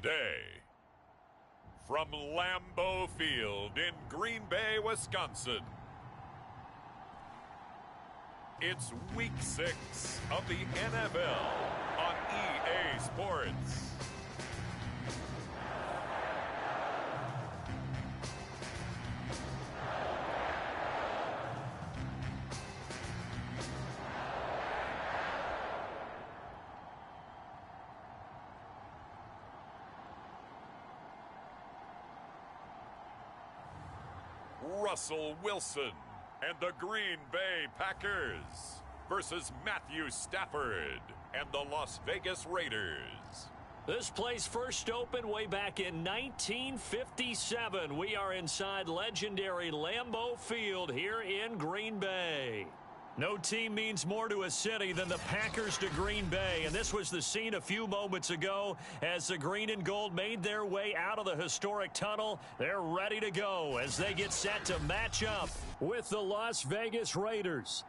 today. From Lambeau Field in Green Bay, Wisconsin, it's Week 6 of the NFL on EA Sports. Russell Wilson and the Green Bay Packers versus Matthew Stafford and the Las Vegas Raiders. This place first opened way back in 1957. We are inside legendary Lambeau Field here in Green Bay. No team means more to a city than the Packers to Green Bay, and this was the scene a few moments ago as the green and gold made their way out of the historic tunnel. They're ready to go as they get set to match up with the Las Vegas Raiders.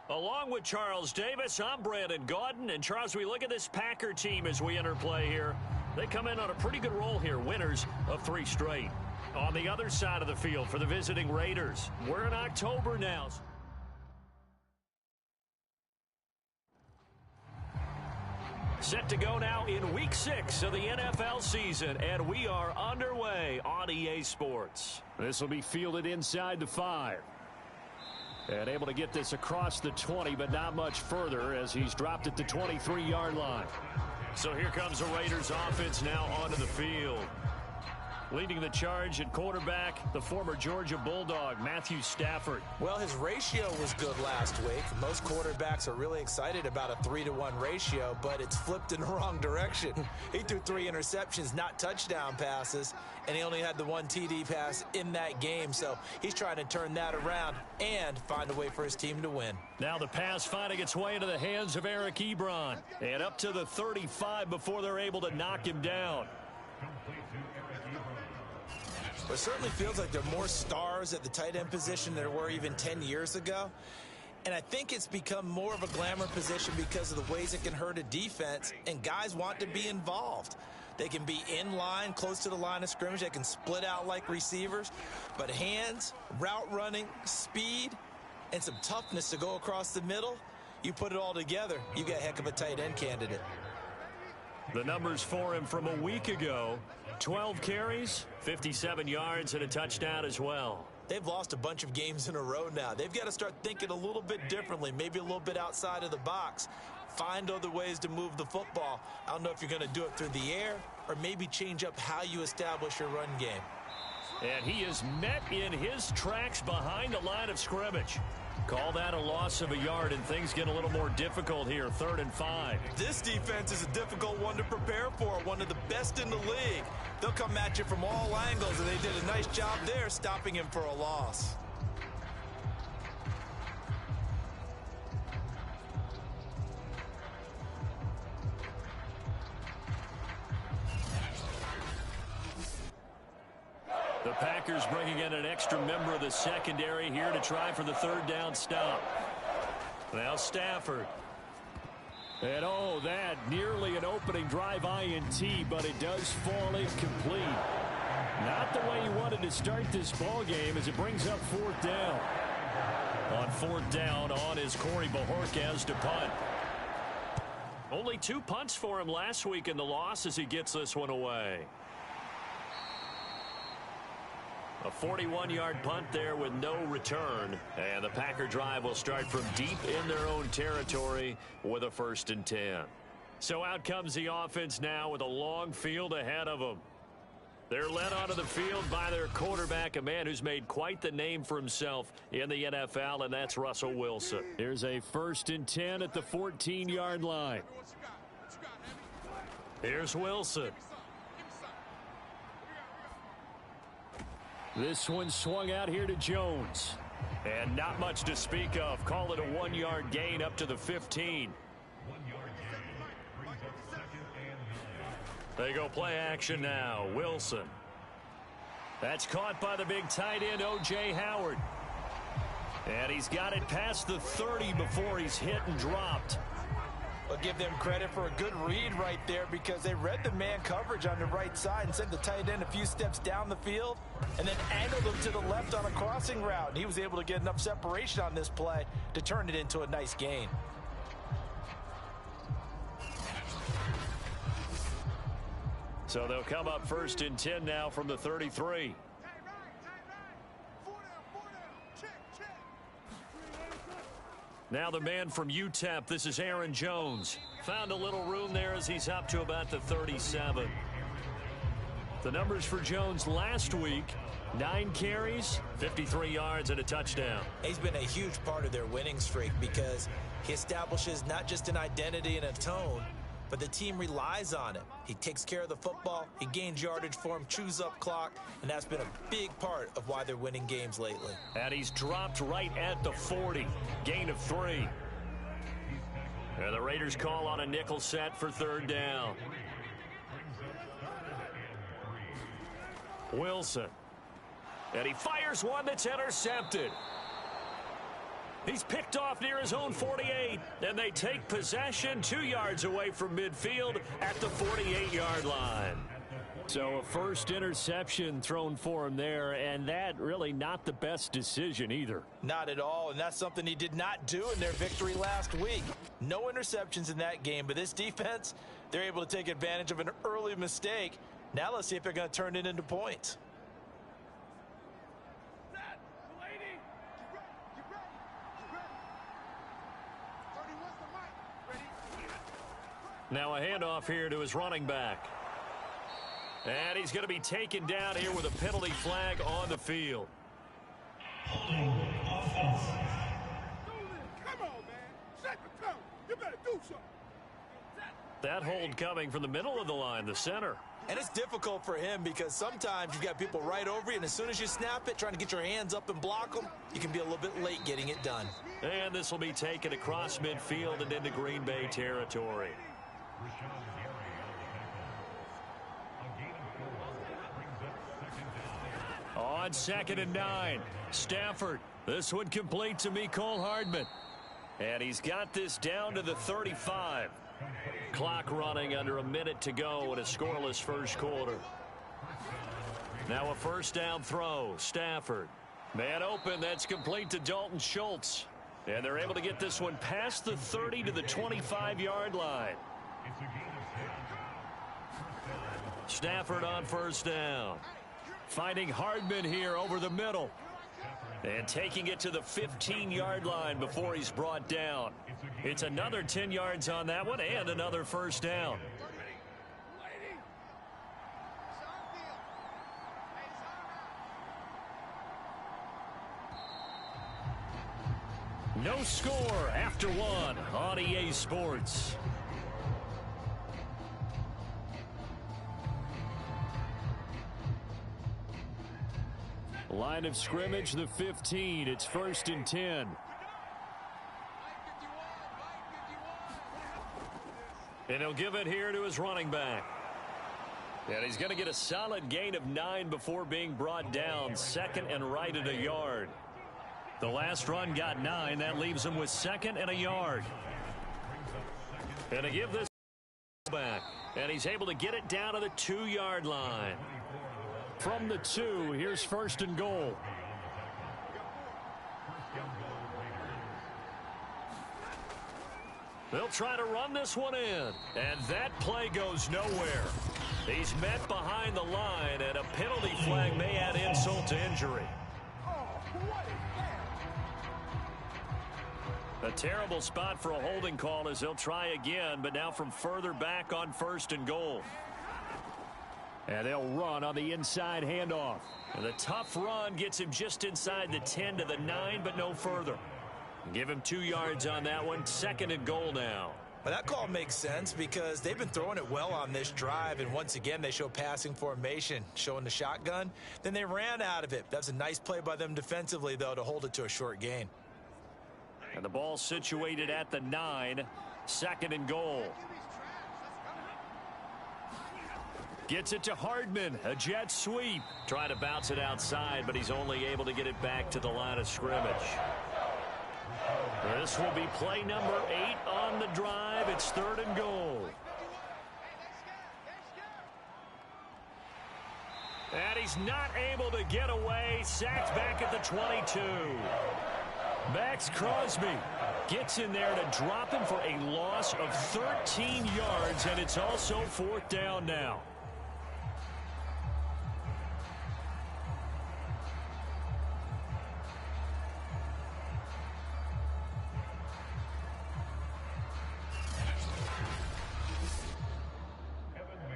Along with Charles Davis, I'm Brandon Gaudin, and Charles, we look at this Packer team as we enter play here. They come in on a pretty good roll here, winners of 3 straight. On the other side of the field for the visiting Raiders, we're in October now. Set to go now in Week 6 of the NFL season, and we are underway on EA Sports. This will be fielded inside the 5. And able to get this across the 20, but not much further as he's dropped at the 23-yard line. So here comes the Raiders offense now onto the field. Leading the charge at quarterback, the former Georgia Bulldog, Matthew Stafford. Well, his ratio was good last week. Most quarterbacks are really excited about a 3-to-1 ratio, but it's flipped in the wrong direction. He threw 3 interceptions, not touchdown passes, and he only had the 1 TD pass in that game. So he's trying to turn that around and find a way for his team to win. Now the pass finding its way into the hands of Eric Ebron. And up to the 35 before they're able to knock him down. It certainly feels like there are more stars at the tight end position than there were even 10 years ago. And I think it's become more of a glamour position because of the ways it can hurt a defense, and guys want to be involved. They can be in line, close to the line of scrimmage. They can split out like receivers. But hands, route running, speed, and some toughness to go across the middle, you put it all together, you got a heck of a tight end candidate. The numbers for him from a week ago: 12 carries, 57 yards, and a touchdown as well. They've lost a bunch of games in a row now. They've got to start thinking a little bit differently, maybe a little bit outside of the box. Find other ways to move the football. I don't know if you're going to do it through the air or maybe change up how you establish your run game. And he is met in his tracks behind the line of scrimmage. Call that a loss of a yard, and things get a little more difficult here, 3rd and 5. This defense is a difficult one to prepare for, one of the best in the league. They'll come at you from all angles, and they did a nice job there stopping him for a loss. The Packers bringing in an extra member of the secondary here to try for the 3rd down stop. Now Stafford. And that nearly an opening drive INT, but it does fall incomplete. Not the way he wanted to start this ball game as it brings up 4th down. On 4th down, on is Corey Bajorquez to punt. Only 2 punts for him last week in the loss as he gets this one away. A 41-yard punt there with no return. And the Packer drive will start from deep in their own territory with a 1st and 10. So out comes the offense now with a long field ahead of them. They're led onto the field by their quarterback, a man who's made quite the name for himself in the NFL, and that's Russell Wilson. Here's a 1st and 10 at the 14-yard line. Here's Wilson. This one swung out here to Jones. And not much to speak of. Call it a 1-yard gain up to the 15. They go play action now. Wilson. That's caught by the big tight end, O.J. Howard. And he's got it past the 30 before he's hit and dropped. I'll give them credit for a good read right there because they read the man coverage on the right side and sent the tight end a few steps down the field and then angled him to the left on a crossing route. And he was able to get enough separation on this play to turn it into a nice gain. So they'll come up 1st and 10 now from the 33. Now the man from UTEP, this is Aaron Jones. Found a little room there as he's up to about the 37. The numbers for Jones last week, 9 carries, 53 yards, and a touchdown. He's been a huge part of their winning streak because he establishes not just an identity and a tone, but the team relies on it. He takes care of the football, he gains yardage for him, chews up clock, and that's been a big part of why they're winning games lately. And he's dropped right at the 40, gain of 3. And the Raiders call on a nickel set for 3rd down. Wilson. And he fires one that's intercepted. He's picked off near his own 48, and they take possession 2 yards away from midfield at the 48-yard line. So a first interception thrown for him there, and that really not the best decision either. Not at all, and that's something he did not do in their victory last week. No interceptions in that game, but this defense, they're able to take advantage of an early mistake. Now let's see if they're going to turn it into points. Now a handoff here to his running back. And he's going to be taken down here with a penalty flag on the field. Come on, man. Set the tone. You better do something. That hold coming from the middle of the line, the center. And it's difficult for him because sometimes you've got people right over you, and as soon as you snap it, trying to get your hands up and block them, you can be a little bit late getting it done. And this will be taken across midfield and into Green Bay territory. On 2nd and 9, Stafford. This one complete to Mecole Hardman. And he's got this down to the 35. Clock running under a minute to go in a scoreless first quarter. Now a first down throw. Stafford. Man open. That's complete to Dalton Schultz. And they're able to get this one past the 30 to the 25-yard line. Stafford on first down. Finding Hardman here over the middle. And taking it to the 15-yard line before he's brought down. It's another 10 yards on that one and another first down. No score after one on EA Sports. Line of scrimmage, the 15. It's 1st and 10. And he'll give it here to his running back. And he's going to get a solid gain of 9 before being brought down. 2nd and right at a yard. The last run got 9. That leaves him with 2nd and a yard. And to give this back. And he's able to get it down to the 2-yard line. From the 2, here's 1st and goal. They'll try to run this one in. And that play goes nowhere. He's met behind the line, and a penalty flag may add insult to injury. A terrible spot for a holding call as they'll try again, but now from further back on 1st and goal. And they'll run on the inside handoff. And the tough run gets him just inside the 10 to the 9, but no further. Give him 2 yards on that one. 2nd and goal now. Well, that call makes sense because they've been throwing it well on this drive, and once again they show passing formation, showing the shotgun. Then they ran out of it. That's a nice play by them defensively, though, to hold it to a short gain. And the ball situated at the 9. 2nd and goal. Gets it to Hardman, a jet sweep. Trying to bounce it outside, but he's only able to get it back to the line of scrimmage. This will be play number 8 on on the drive. It's 3rd and goal. And he's not able to get away. Sacked back at the 22. Max Crosby gets in there to drop him for a loss of 13 yards, and it's also 4th down now.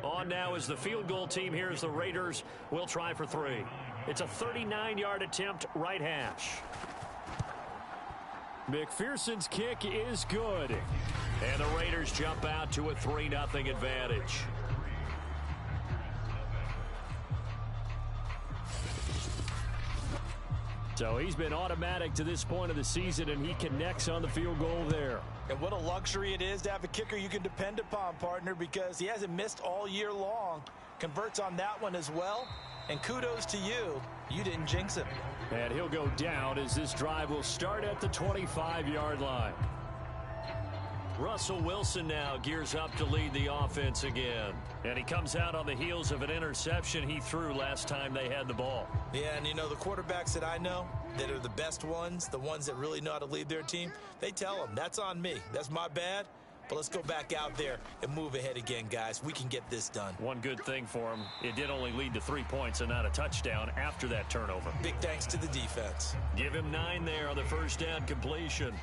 On now is the field goal team. Here's the Raiders. Will try for 3. It's a 39-yard attempt, right hash. McPherson's kick is good. And the Raiders jump out to a 3-0 advantage. So he's been automatic to this point of the season, and he connects on the field goal there. And what a luxury it is to have a kicker you can depend upon, partner, because he hasn't missed all year long. Converts on that one as well. And kudos to you. You didn't jinx him. And he'll go down as this drive will start at the 25-yard line. Russell Wilson now gears up to lead the offense again. And he comes out on the heels of an interception he threw last time they had the ball. Yeah, and you know, the quarterbacks that I know that are the best ones, the ones that really know how to lead their team, they tell them, that's on me. That's my bad. But let's go back out there and move ahead again, guys. We can get this done. One good thing for him, it did only lead to 3 points and not a touchdown after that turnover. Big thanks to the defense. Give him 9 there on the first down completion.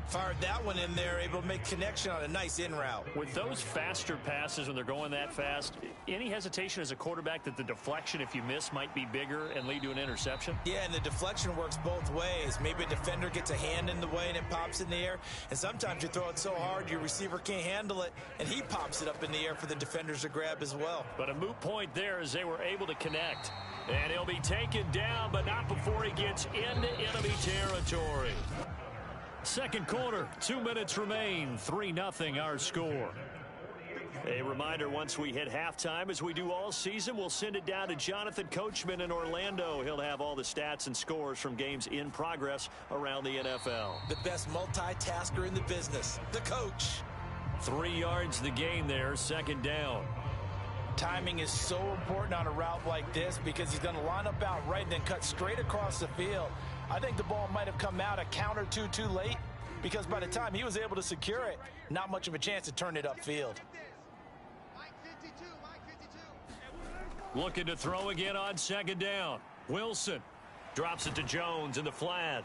Fired that one in there, able to make connection on a nice in route. With those faster passes when they're going that fast, any hesitation as a quarterback that the deflection, if you miss, might be bigger and lead to an interception? Yeah, and the deflection works both ways. Maybe a defender gets a hand in the way and it pops in the air. And sometimes you throw it so hard your receiver can't handle it, and he pops it up in the air for the defenders to grab as well. But a moot point there as they were able to connect. And he'll be taken down, but not before he gets into enemy territory. Second quarter, 2 minutes remain, 3-0 our score. A reminder, once we hit halftime, as we do all season, we'll send it down to Jonathan Coachman in Orlando. He'll have all the stats and scores from games in progress around the NFL. The best multitasker in the business, the coach. 3 yards the game there, 2nd down. Timing is so important on a route like this because he's going to line up out right and then cut straight across the field. I think the ball might have come out a count or two too late because by the time he was able to secure it, not much of a chance to turn it upfield. Looking to throw again on 2nd down. Wilson drops it to Jones in the flat.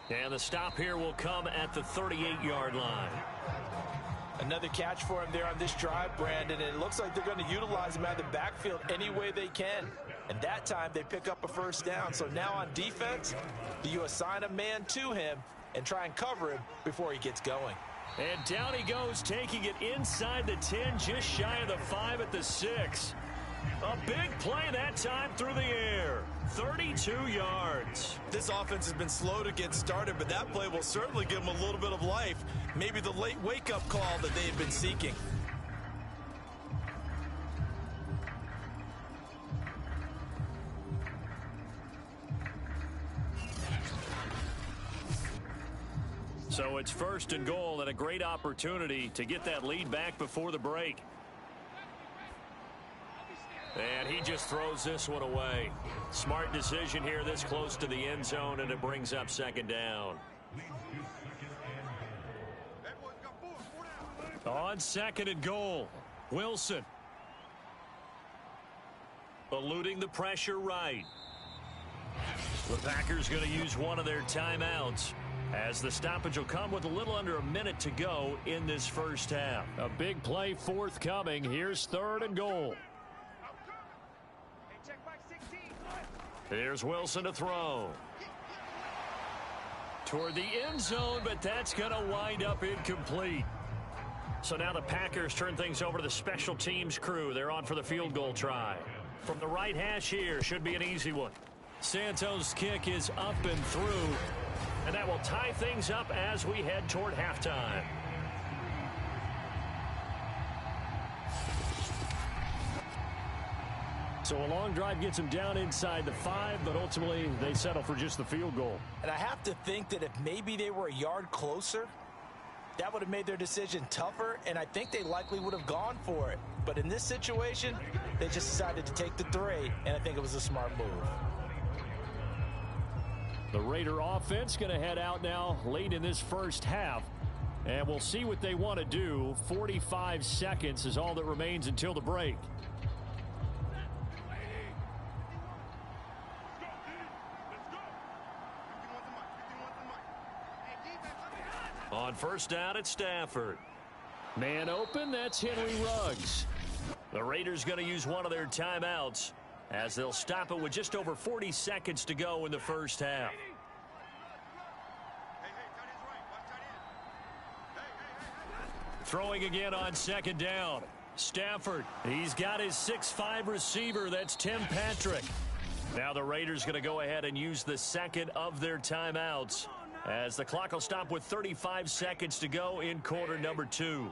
And the stop here will come at the 38-yard line. Another catch for him there on this drive, Brandon, and it looks like they're going to utilize him out of the backfield any way they can. And that time they pick up a first down. So now on defense, do you assign a man to him and try and cover him before he gets going? And down he goes, taking it inside the 10, just shy of the 5 at the 6. A big play that time through the air. 32 yards. This offense has been slow to get started, but that play will certainly give them a little bit of life. Maybe the late wake-up call that they had been seeking. So it's 1st and goal and a great opportunity to get that lead back before the break. And he just throws this one away. Smart decision here this close to the end zone, and it brings up 2nd down. On 2nd and goal, Wilson. Eluding the pressure right. The Packers going to use one of their timeouts, as the stoppage will come with a little under a minute to go in this first half. A big play forthcoming. Here's 3rd and goal. Here's Wilson to throw. Toward the end zone, but that's going to wind up incomplete. So now the Packers turn things over to the special teams crew. They're on for the field goal try. From the right hash here, should be an easy one. Santos' kick is up and through, and that will tie things up as we head toward halftime. So a long drive gets them down inside the 5, but ultimately they settle for just the field goal. And I have to think that if maybe they were a yard closer, That would have made their decision tougher, and I think they likely would have gone for it. But in this situation, they just decided to take the 3, and I think it was a smart move. The Raider offense going to head out now late in this first half. And we'll see what they want to do. 45 seconds is all that remains until the break. On first down, it's Stafford. Man open, that's Henry Ruggs. The Raiders going to use one of their timeouts as they'll stop it with just over 40 seconds to go in the first half. Throwing again on second down. Stafford, he's got his 6'5" receiver. That's Tim Patrick. Now the Raiders going to go ahead and use the second of their timeouts as the clock will stop with 35 seconds to go in quarter number 2.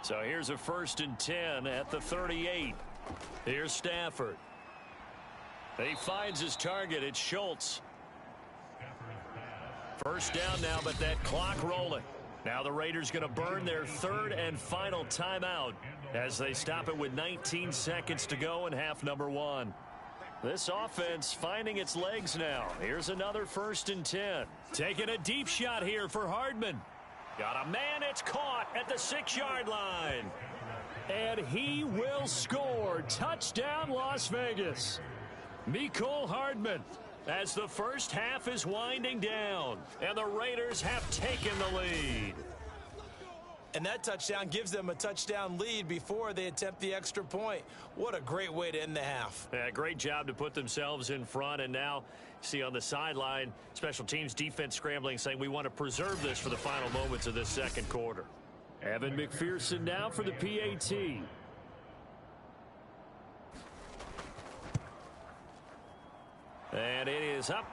So here's a 1st and 10 at the 38. Here's Stafford. He finds his target. It's Schultz. First down now, but that clock rolling. Now the Raiders going to burn their 3rd and final timeout as they stop it with 19 seconds to go in half number 1. This offense finding its legs now. Here's another 1st and 10. Taking a deep shot here for Hardman. Got a man, it's caught at the 6-yard line. And he will score. Touchdown, Las Vegas. Mecole Hardman, as the first half is winding down, and the Raiders have taken the lead. And that touchdown gives them a touchdown lead before they attempt the extra point. What a great way to end the half. Yeah, great job to put themselves in front, and now see on the sideline, special teams defense scrambling, saying we want to preserve this for the final moments of this second quarter. Evan McPherson now for the PAT. And it is up.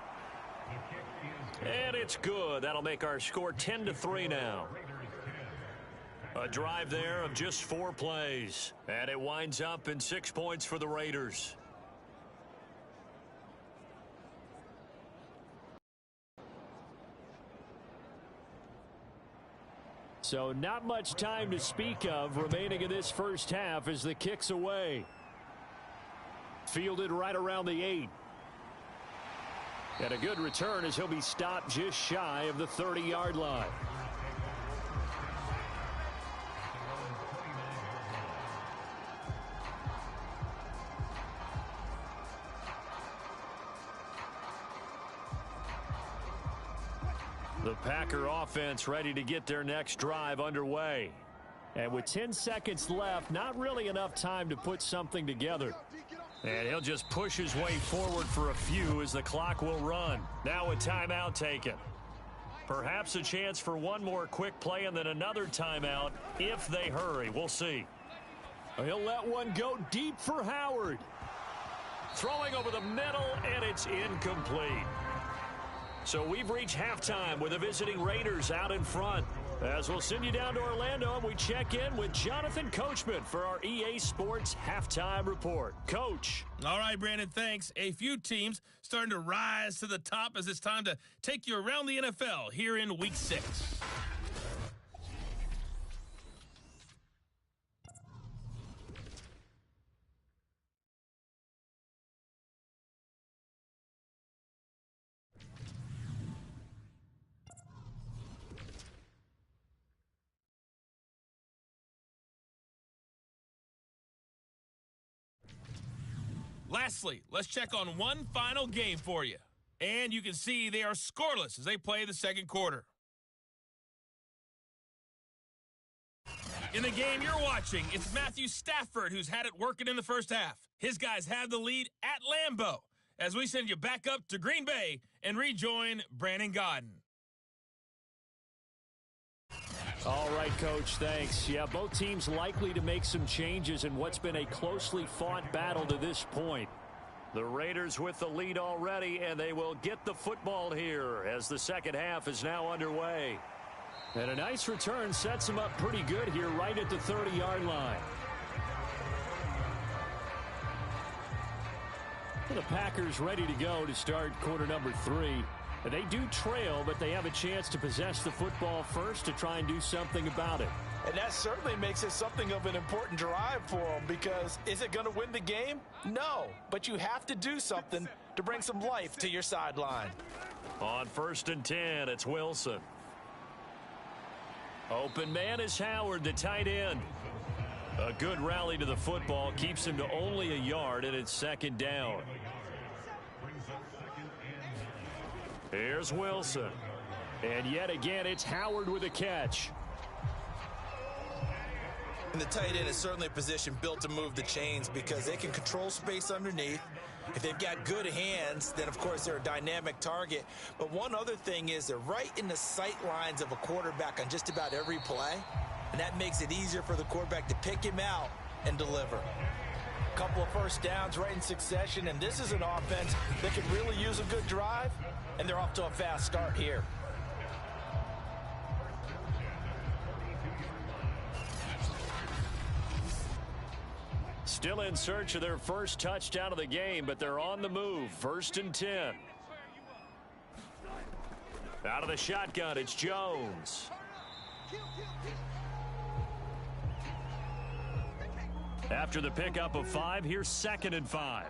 And it's good. That'll make our score 10-3 now. A drive there of just 4 plays. And it winds up in 6 points for the Raiders. So not much time to speak of remaining in this first half as the kick's away. Fielded right around the 8. And a good return as he'll be stopped just shy of the 30-yard line. The Packer offense ready to get their next drive underway. And with 10 seconds left, not really enough time to put something together. And he'll just push his way forward for a few as the clock will run. Now a timeout taken. Perhaps a chance for one more quick play and then another timeout if they hurry. We'll see. He'll let one go deep for Howard. Throwing over the middle, and it's incomplete. So we've reached halftime with the visiting Raiders out in front. As we'll send you down to Orlando, and we check in with Jonathan Coachman for our EA Sports Halftime Report. Coach. All right, Brandon, thanks. A few teams starting to rise to the top as it's time to take you around the NFL here in Week 6. Lastly, let's check on one final game for you. And you can see they are scoreless as they play the second quarter. In the game you're watching, it's Matthew Stafford who's had it working in the first half. His guys have the lead at Lambeau as we send you back up to Green Bay and rejoin Brandon Godden. All right, Coach, thanks. Yeah, both teams likely to make some changes in what's been a closely fought battle to this point. The Raiders with the lead already, and they will get the football here as the second half is now underway. And a nice return sets them up pretty good here right at the 30-yard line. The Packers ready to go to start quarter number 3. They do trail, but they have a chance to possess the football first to try and do something about it. And that certainly makes it something of an important drive for them, because is it going to win the game? No, but you have to do something to bring some life to your sideline. On 1st and 10, it's Wilson. Open man is Howard, the tight end. A good rally to the football keeps him to only a yard, and it's 2nd down. Here's Wilson. And yet again, it's Howard with a catch. And the tight end is certainly a position built to move the chains because they can control space underneath. If they've got good hands, then, of course, they're a dynamic target. But one other thing is they're right in the sight lines of a quarterback on just about every play. And that makes it easier for the quarterback to pick him out and deliver. A couple of first downs right in succession, and this is an offense that can really use a good drive, and they're off to a fast start here. Still in search of their first touchdown of the game, but they're on the move. 1st and 10. Out of the shotgun, it's Jones. After the pickup of 5, here's 2nd and 5.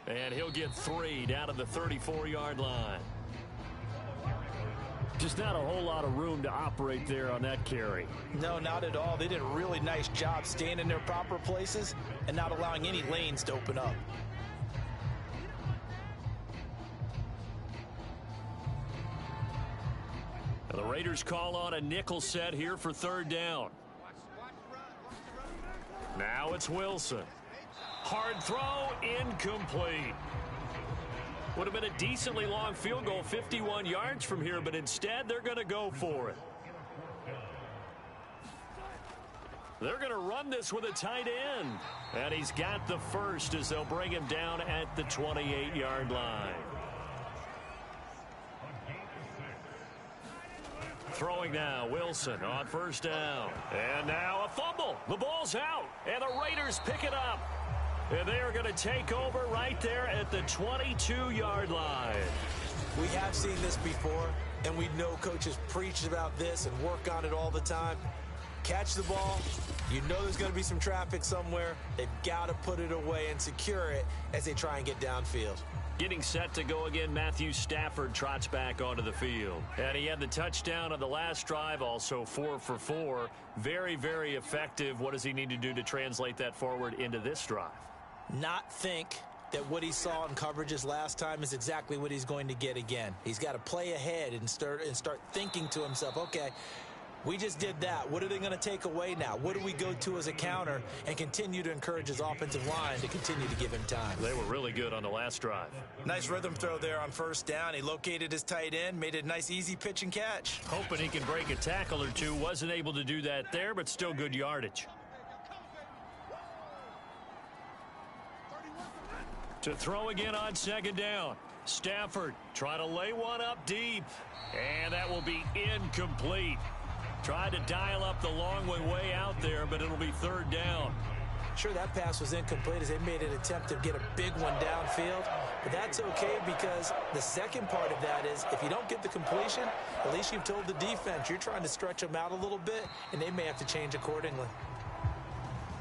And he'll get 3 down to the 34-yard line. Just not a whole lot of room to operate there on that carry. No, not at all. They did a really nice job staying in their proper places and not allowing any lanes to open up. The Raiders call on a nickel set here for 3rd down. Now it's Wilson. Hard throw, incomplete. Would have been a decently long field goal, 51 yards from here, but instead they're going to go for it. They're going to run this with a tight end. And he's got the first as they'll bring him down at the 28-yard line. Throwing now, Wilson on 1st down. And now a fumble. The ball's out, and the Raiders pick it up. And they are going to take over right there at the 22-yard line. We have seen this before, and we know coaches preach about this and work on it all the time. Catch the ball. You know there's going to be some traffic somewhere. They've got to put it away and secure it as they try and get downfield. Getting set to go again, Matthew Stafford trots back onto the field. And he had the touchdown on the last drive, also 4 for 4. Very, very effective. What does he need to do to translate that forward into this drive? Not think that what he saw in coverages last time is exactly what he's going to get again. He's got to play ahead and start thinking to himself, okay, we just did that. What are they going to take away now? What do we go to as a counter? And continue to encourage his offensive line to continue to give him time. They were really good on the last drive. Nice rhythm throw there on 1st down. He located his tight end, made it a nice easy pitch and catch. Hoping he can break a tackle or two. Wasn't able to do that there, but still good yardage. To throw again on 2nd down. Stafford trying to lay one up deep. And that will be incomplete. Tried to dial up the long way out there, but it'll be 3rd down. Sure, that pass was incomplete as they made an attempt to get a big one downfield. But that's okay because the second part of that is if you don't get the completion, at least you've told the defense you're trying to stretch them out a little bit, and they may have to change accordingly.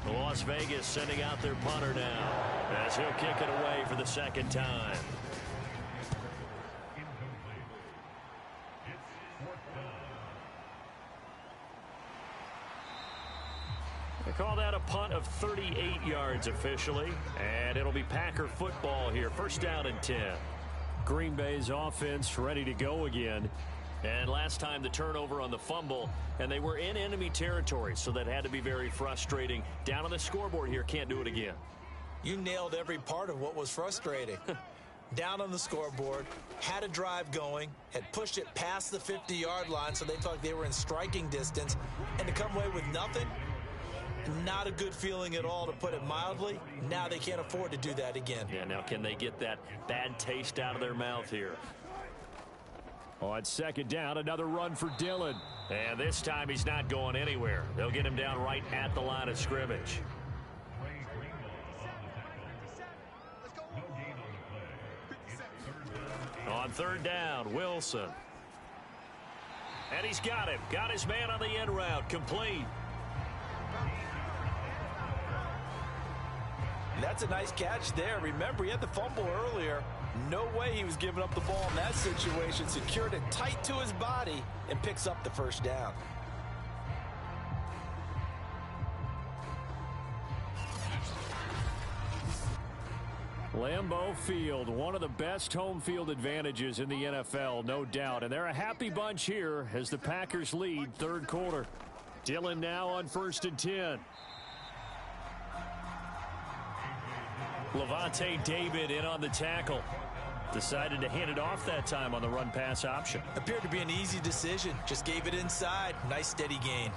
Las Vegas sending out their punter now as he'll kick it away for the 2nd time. They call that a punt of 38 yards officially, and it'll be Packer football here. 1st down and 10. Green Bay's offense ready to go again. And last time the turnover on the fumble, and they were in enemy territory, so that had to be very frustrating. Down on the scoreboard here, can't do it again. You nailed every part of what was frustrating. Down on the scoreboard, had a drive going, had pushed it past the 50-yard line, so they thought they were in striking distance, and to come away with nothing, not a good feeling at all, to put it mildly. Now they can't afford to do that again. Yeah, now can they get that bad taste out of their mouth here? On 2nd down, another run for Dillon. And this time he's not going anywhere. They'll get him down right at the line of scrimmage. On third down, Wilson. And he's got him. Got his man on the end route. Complete. That's a nice catch there. Remember, he had the fumble earlier. No way he was giving up the ball in that situation. Secured it tight to his body and picks up the first down. Lambeau Field, one of the best home field advantages in the NFL, no doubt. And they're a happy bunch here as the Packers lead third quarter. Dillon now on 1st and 10. Levante David in on the tackle. Decided to hand it off that time on the run-pass option. Appeared to be an easy decision. Just gave it inside. Nice steady gain.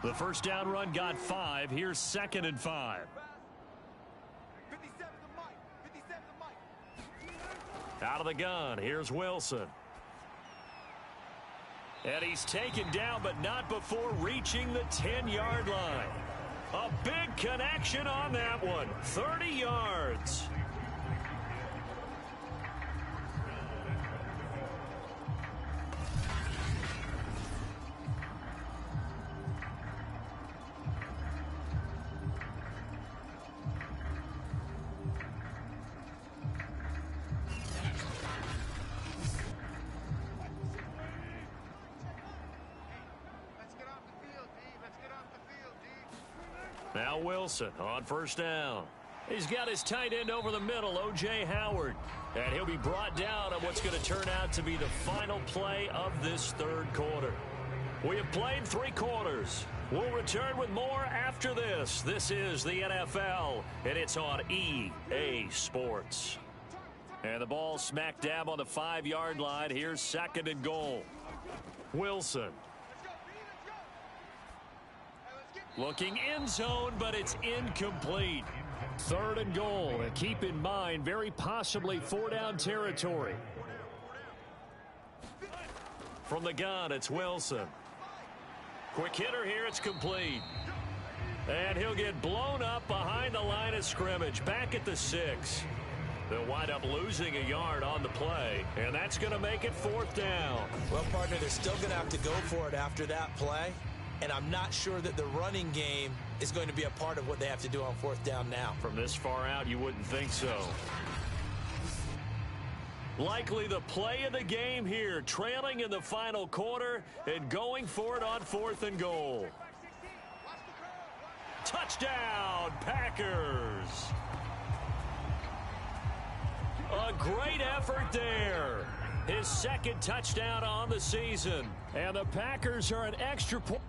The first down run got 5. Here's 2nd and 5. 57 to Mike. 57 to Mike. Out of the gun. Here's Wilson. And he's taken down, but not before reaching the 10-yard line. A big connection on that one. 30 yards. Now Wilson on first down. He's got his tight end over the middle, O.J. Howard. And he'll be brought down on what's going to turn out to be the final play of this third quarter. We have played 3 quarters. We'll return with more after this. This is the NFL, and it's on EA Sports. And the ball smack dab on the 5-yard line. Here's 2nd and goal. Wilson. Looking end zone, but it's incomplete. 3rd and goal. And keep in mind, very possibly 4-down territory. From the gun, it's Wilson. Quick hitter here, it's complete. And he'll get blown up behind the line of scrimmage, back at the 6. They'll wind up losing a yard on the play, and that's going to make it 4th down. Well, partner, they're still going to have to go for it after that play. And I'm not sure that the running game is going to be a part of what they have to do on 4th down now. From this far out, you wouldn't think so. Likely the play of the game here, trailing in the final quarter and going for it on 4th and goal. Touchdown, Packers! A great effort there. His 2nd touchdown on the season. And the Packers are an extra point.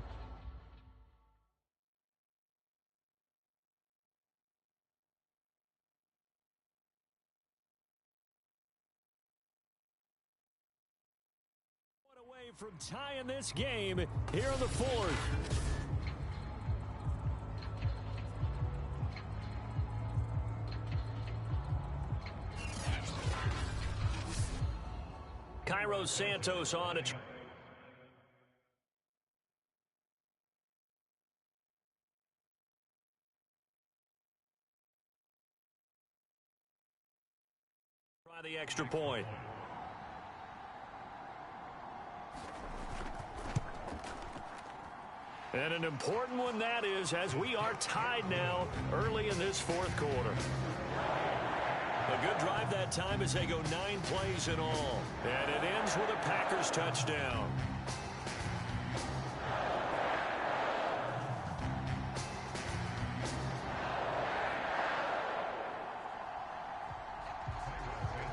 Away from tying this game here in the 4th. Cairo Santos on it. Try the extra point. And an important one that is, as we are tied now early in this 4th quarter. A good drive that time as they go 9 plays in all. And it ends with a Packers touchdown.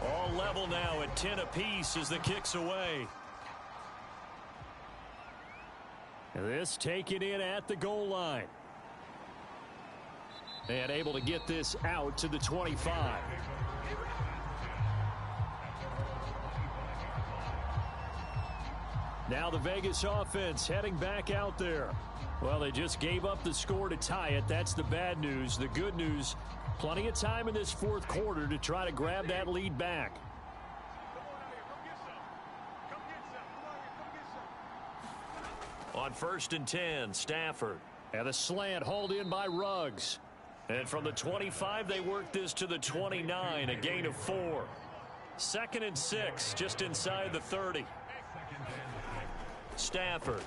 All level now at 10 apiece as the kick's away. This taken in at the goal line. And able to get this out to the 25. Now the Vegas offense heading back out there. Well, they just gave up the score to tie it. That's the bad news. The good news, plenty of time in this 4th quarter to try to grab that lead back. On 1st and 10, Stafford. And the slant hauled in by Ruggs. And from the 25, they work this to the 29, a gain of 4. 2nd and 6, just inside the 30. Stafford.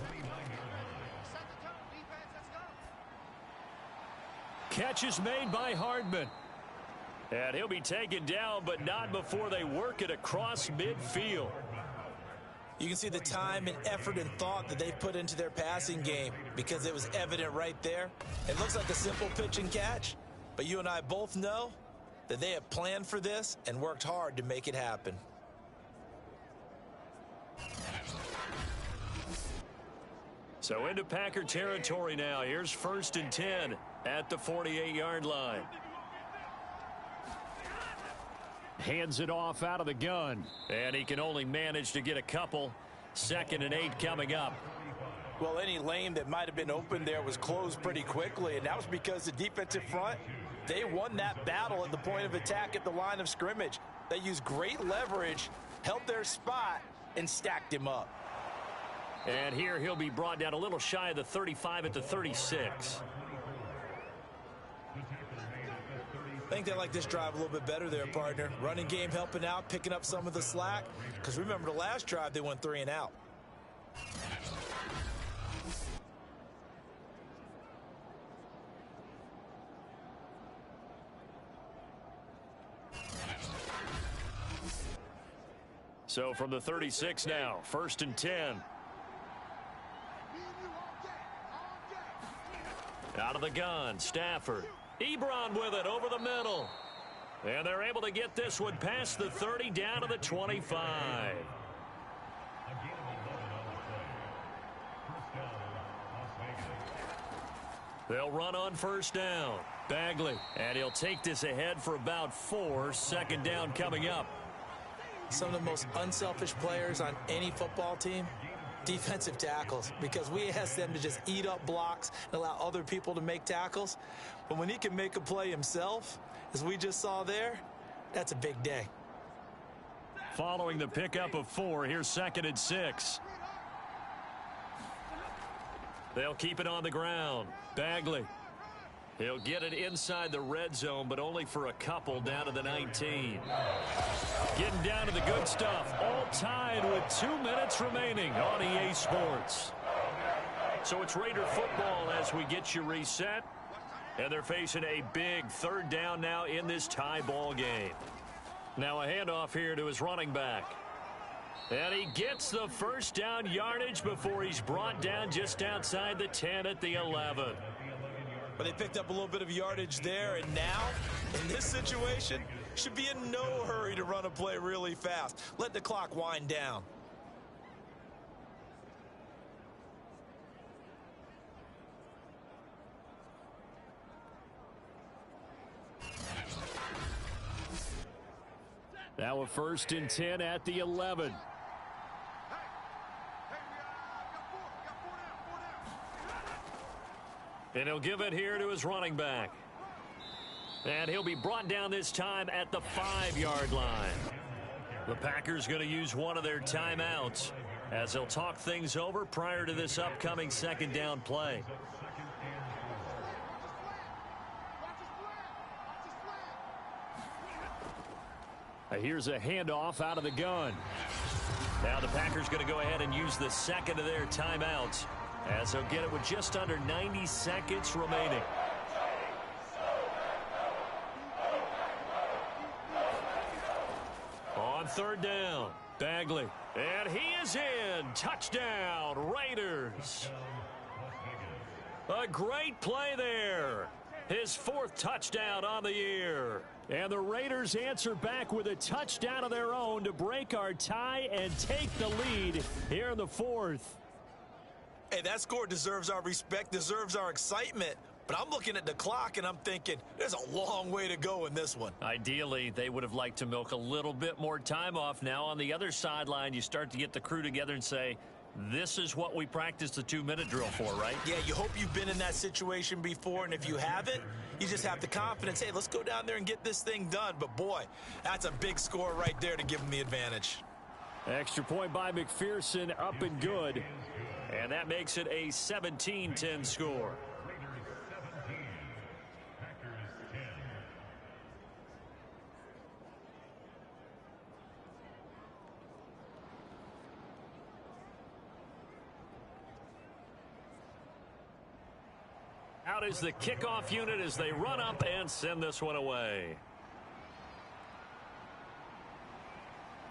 Catch is made by Hardman. And he'll be taken down, but not before they work it across midfield. You can see the time and effort and thought that they've put into their passing game because it was evident right there. It looks like a simple pitch and catch, but you and I both know that they have planned for this and worked hard to make it happen. So into Packer territory now. Here's 1st and 10 at the 48-yard line. Hands it off out of the gun. And he can only manage to get a couple. 2nd and 8 coming up. Well, any lane that might have been open there was closed pretty quickly, and that was because the defensive front, they won that battle at the point of attack at the line of scrimmage. They used great leverage, held their spot, and stacked him up. And here he'll be brought down a little shy of the 35 at the 36. I think they like this drive a little bit better there, partner. Running game helping out, picking up some of the slack. Because remember the last drive, they went 3 and out. So from the 36 now, 1st and 10. Out of the gun, Stafford. Ebron with it over the middle. And they're able to get this one past the 30 down to the 25. They'll run on 1st down. Bagley. And he'll take this ahead for about 4. 2nd down coming up. Some of the most unselfish players on any football team, defensive tackles, because we ask them to just eat up blocks and allow other people to make tackles. But when he can make a play himself, as we just saw there, that's a big day. Following the pickup of 4, here's 2nd and 6. They'll keep it on the ground. Bagley. He'll get it inside the red zone, but only for a couple down to the 19. Getting down to the good stuff. All tied with 2 minutes remaining on EA Sports. So it's Raider football as we get you reset. And they're facing a big 3rd down now in this tie ball game. Now a handoff here to his running back. And he gets the 1st down yardage before he's brought down just outside the 10 at the 11. But they picked up a little bit of yardage there, and now, in this situation, should be in no hurry to run a play really fast. Let the clock wind down. Now a 1st and 10 at the 11. And he'll give it here to his running back. And he'll be brought down this time at the 5-yard line. The Packers going to use one of their timeouts as they'll talk things over prior to this upcoming 2nd down play. Here's a handoff out of the gun. Now the Packers going to go ahead and use the 2nd of their timeouts as they'll get it with just under 90 seconds remaining. On 3rd down, Bagley. And he is in. Touchdown, Raiders. A great play there. His 4th touchdown on the year. And the Raiders answer back with a touchdown of their own to break our tie and take the lead here in the 4th. Hey, that score deserves our respect, deserves our excitement. But I'm looking at the clock, and I'm thinking there's a long way to go in this one. Ideally, they would have liked to milk a little bit more time off. Now, on the other sideline, you start to get the crew together and say, this is what we practiced the 2-minute drill for, right? Yeah, you hope you've been in that situation before, and if you haven't, you just have the confidence, hey, let's go down there and get this thing done. But, boy, that's a big score right there to give them the advantage. Extra point by McPherson, up and good. And that makes it a 17-10 score. out is the kickoff unit as they run up and send this one away.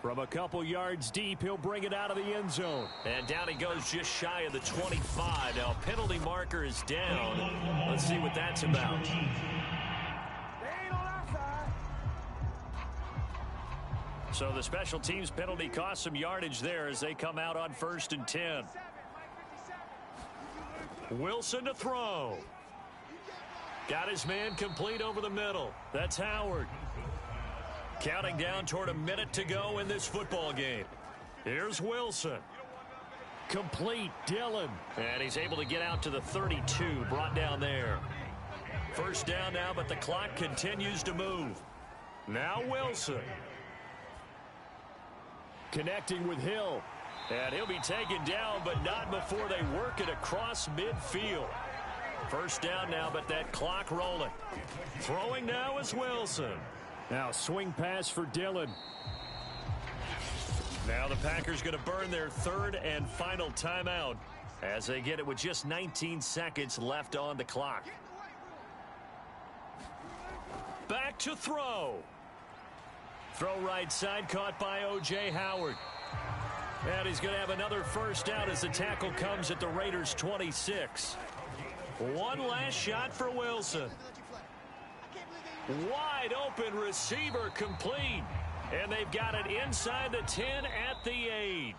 From a couple yards deep, he'll bring it out of the end zone. And down he goes just shy of the 25. Now, penalty marker is down. Let's see what that's about. So the special teams penalty cost some yardage there as they come out on 1st and 10. Wilson to throw. Got his man complete over the middle. That's Howard. Counting down toward a minute to go in this football game. Here's Wilson. Complete, Dillon. And he's able to get out to the 32, brought down there. First down now, but the clock continues to move. Now Wilson. Connecting with Hill. And he'll be taken down, but not before they work it across midfield. First down now, but that clock rolling. Throwing now is Wilson. Now swing pass for Dillon. Now the Packers going to burn their 3rd and final timeout as they get it with just 19 seconds left on the clock. Back to throw. Throw right side caught by O.J. Howard. And he's going to have another first down as the tackle comes at the Raiders' 26. One last shot for Wilson. Wide open receiver complete. And they've got it inside the 10 at the 8.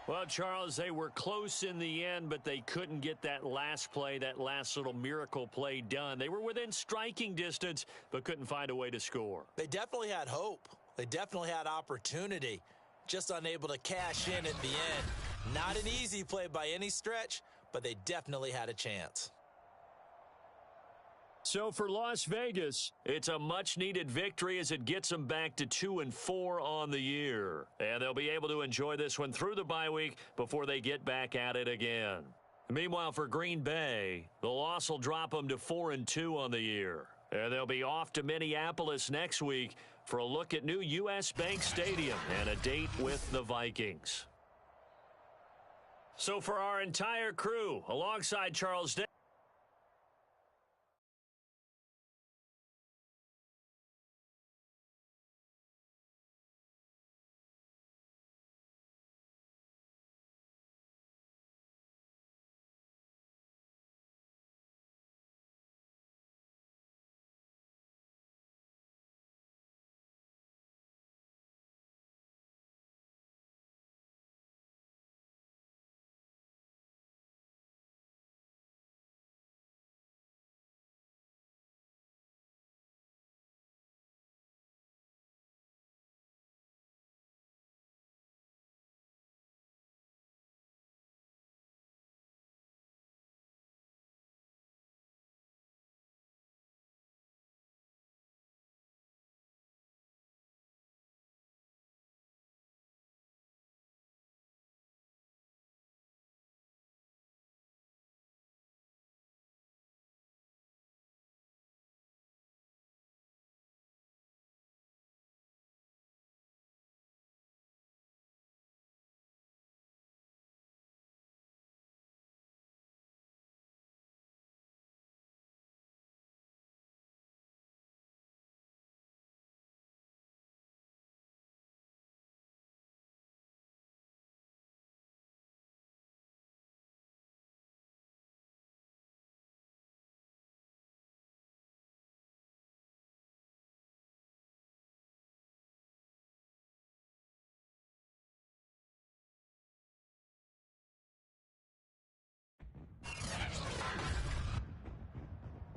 Well, Charles, they were close in the end, but they couldn't get that last play, that last little miracle play done. They were within striking distance, but couldn't find a way to score. They definitely had hope. They definitely had opportunity. Just unable to cash in at the end. Not an easy play by any stretch, but they definitely had a chance. So for Las Vegas, it's a much-needed victory as it gets them back to 2-4 on the year. And they'll be able to enjoy this one through the bye week before they get back at it again. Meanwhile, for Green Bay, the loss will drop them to 4-2 on the year. And they'll be off to Minneapolis next week for a look at new U.S. Bank Stadium and a date with the Vikings. So for our entire crew, alongside Charles Day.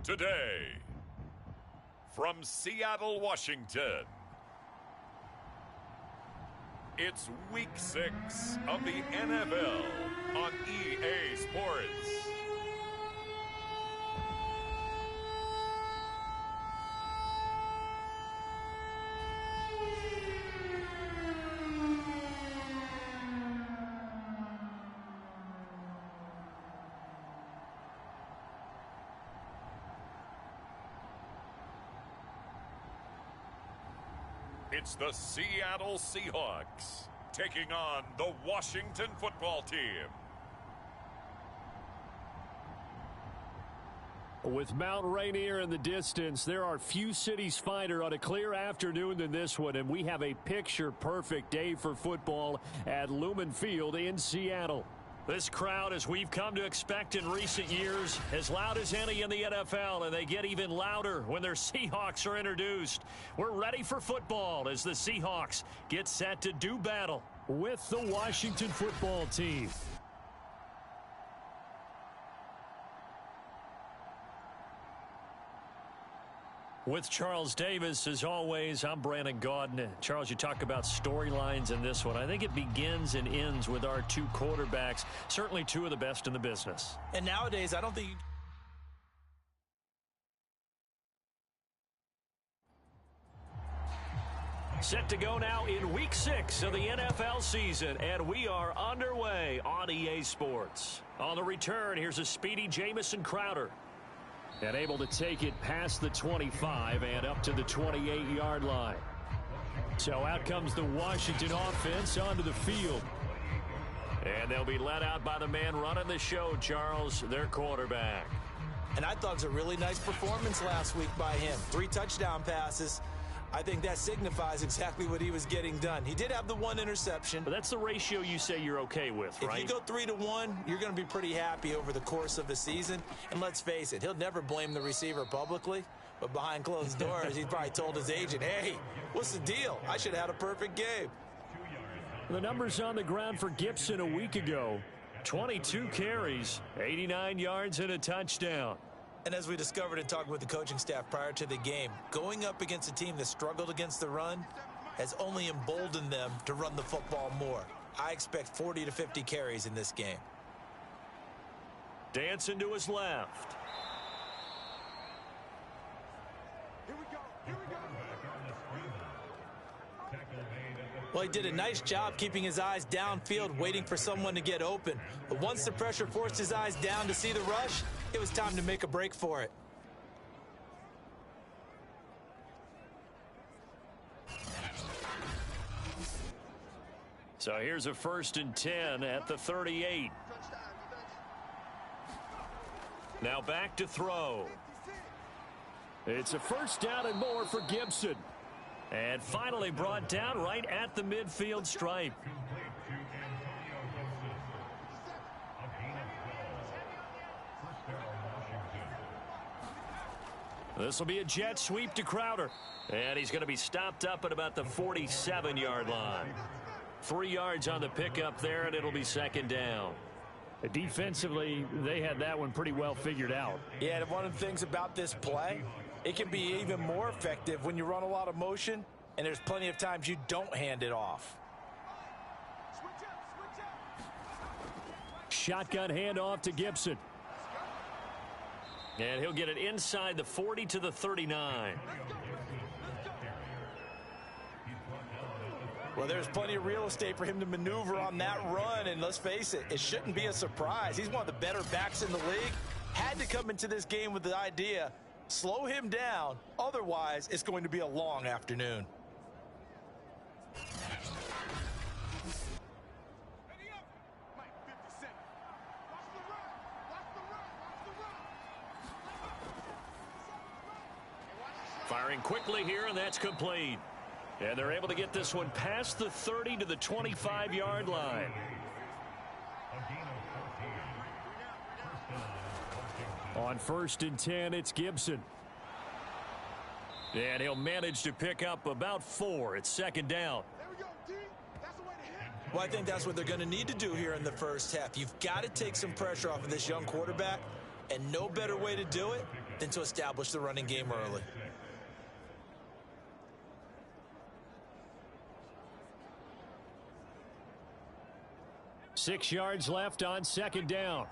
Today, from Seattle, Washington, it's Week 6 of the NFL on EA Sports. It's the Seattle Seahawks taking on the Washington football team. With Mount Rainier in the distance, there are few cities finer on a clear afternoon than this one, and we have a picture-perfect day for football at Lumen Field in Seattle. This crowd, as we've come to expect in recent years, as loud as any in the NFL, and they get even louder when their Seahawks are introduced. We're ready for football as the Seahawks get set to do battle with the Washington football team. With Charles Davis, as always, I'm Brandon Gaudin. Charles, you talk about storylines in this one. I think it begins and ends with our two quarterbacks, certainly two of the best in the business. And nowadays, I don't think... Set to go now in Week 6 of the NFL season, and we are underway on EA Sports. On the return, here's a speedy Jamison Crowder. And able to take it past the 25 and up to the 28-yard line. So out comes the Washington offense onto the field. And they'll be led out by the man running the show, Charles, their quarterback. And I thought it was a really nice performance last week by him. 3 touchdown passes. I think that signifies exactly what he was getting done. He did have the 1 interception. But that's the ratio you say you're okay with, right? If you go 3-1, you're going to be pretty happy over the course of the season. And let's face it, he'll never blame the receiver publicly. But behind closed doors, he probably told his agent, hey, what's the deal? I should have had a perfect game. The numbers on the ground for Gibson a week ago. 22 carries, 89 yards and a touchdown. And as we discovered in talking with the coaching staff prior to the game, going up against a team that struggled against the run has only emboldened them to run the football more. I expect 40 to 50 carries in this game. Dancing to his left. Here we go. Here we go. Well, he did a nice job keeping his eyes downfield, waiting for someone to get open. But once the pressure forced his eyes down to see the rush, it was time to make a break for it. So here's a 1st and 10 at the 38. Now back to throw. It's a 1st down and more for Gibson. And finally brought down right at the midfield stripe. This will be a jet sweep to Crowder. And he's going to be stopped up at about the 47-yard line. 3 yards on the pickup there, and it'll be 2nd down. Defensively, they had that one pretty well figured out. Yeah, and one of the things about this play, it can be even more effective when you run a lot of motion, and there's plenty of times you don't hand it off. Shotgun handoff to Gibson. And he'll get it inside the 40 to the 39. Well, there's plenty of real estate for him to maneuver on that run, and let's face it, it shouldn't be a surprise. He's one of the better backs in the league. Had to come into this game with the idea, slow him down, otherwise it's going to be a long afternoon. Firing quickly here, and that's complete. And they're able to get this one past the 30 to the 25-yard line. On 1st and 10, it's Gibson. And he'll manage to pick up about 4. It's 2nd down. Well, I think that's what they're going to need to do here in the first half. You've got to take some pressure off of this young quarterback, and no better way to do it than to establish the running game early. Six yards left on 2nd down.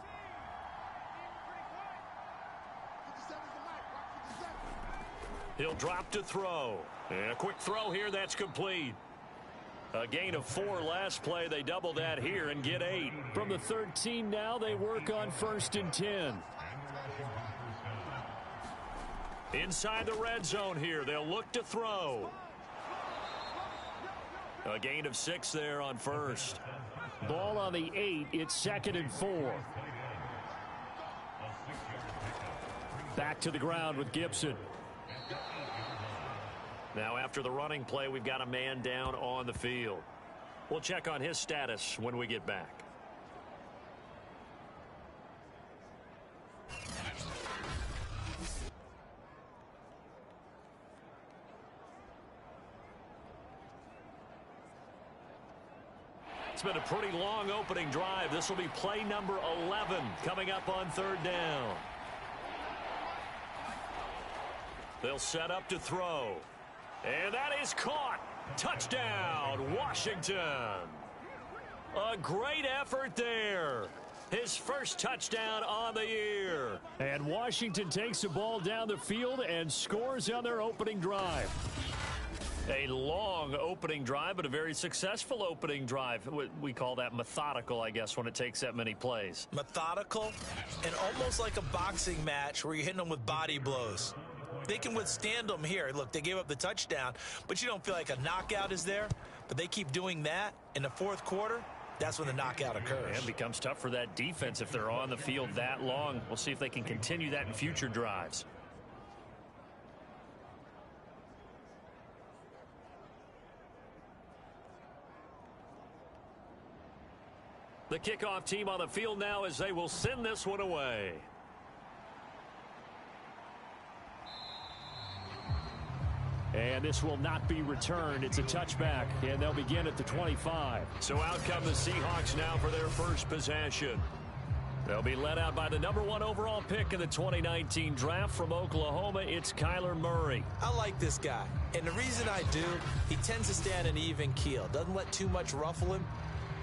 He'll drop to throw. And a quick throw here, that's complete. A gain of 4 last play. They double that here and get 8. From the 13 now, they work on 1st and 10. Inside the red zone here, they'll look to throw. A gain of 6 there on 1st. Ball on the 8. It's 2nd and 4. Back to the ground with Gibson. Now after the running play, we've got a man down on the field. We'll check on his status when we get back. It's been a pretty long opening drive. This will be play number 11 coming up on third down. They'll set up to throw. And that is caught. Touchdown, Washington. A great effort there. His first touchdown on the year. And Washington takes the ball down the field and scores on their opening drive. A long opening drive, but a very successful opening drive. We call that methodical, I guess, when it takes that many plays. Methodical and almost like a boxing match where you're hitting them with body blows. They can withstand them here. Look, they gave up the touchdown, but you don't feel like a knockout is there. But they keep doing that in the fourth quarter. That's when the knockout occurs. And it becomes tough for that defense if they're on the field that long. We'll see if they can continue that in future drives. The kickoff team on the field now as they will send this one away. And this will not be returned. It's a touchback, and they'll begin at the 25. So out come the Seahawks now for their first possession. They'll be led out by the number 1 overall pick in the 2019 draft from Oklahoma. It's Kyler Murray. I like this guy, and the reason I do, he tends to stand an even keel. Doesn't let too much ruffle him.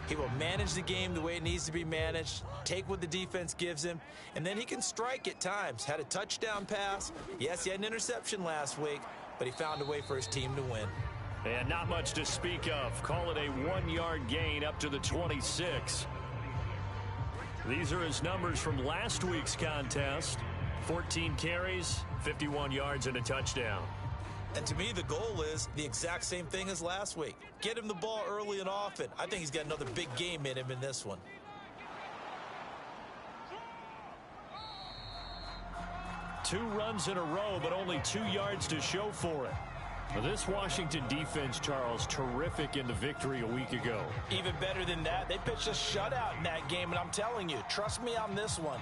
He will manage the game the way it needs to be managed, take what the defense gives him, and then he can strike at times. Had a touchdown pass. Yes, he had an interception last week, but he found a way for his team to win. And not much to speak of. Call it a 1-yard gain up to the 26. These are his numbers from last week's contest. 14 carries, 51 yards, and a touchdown. And to me, the goal is the exact same thing as last week. Get him the ball early and often. I think he's got another big game in him in this one. Two runs in a row, but only 2 yards to show for it. Now this Washington defense, Charles, terrific in the victory a week ago. Even better than that, they pitched a shutout in that game, and I'm telling you, trust me on this one.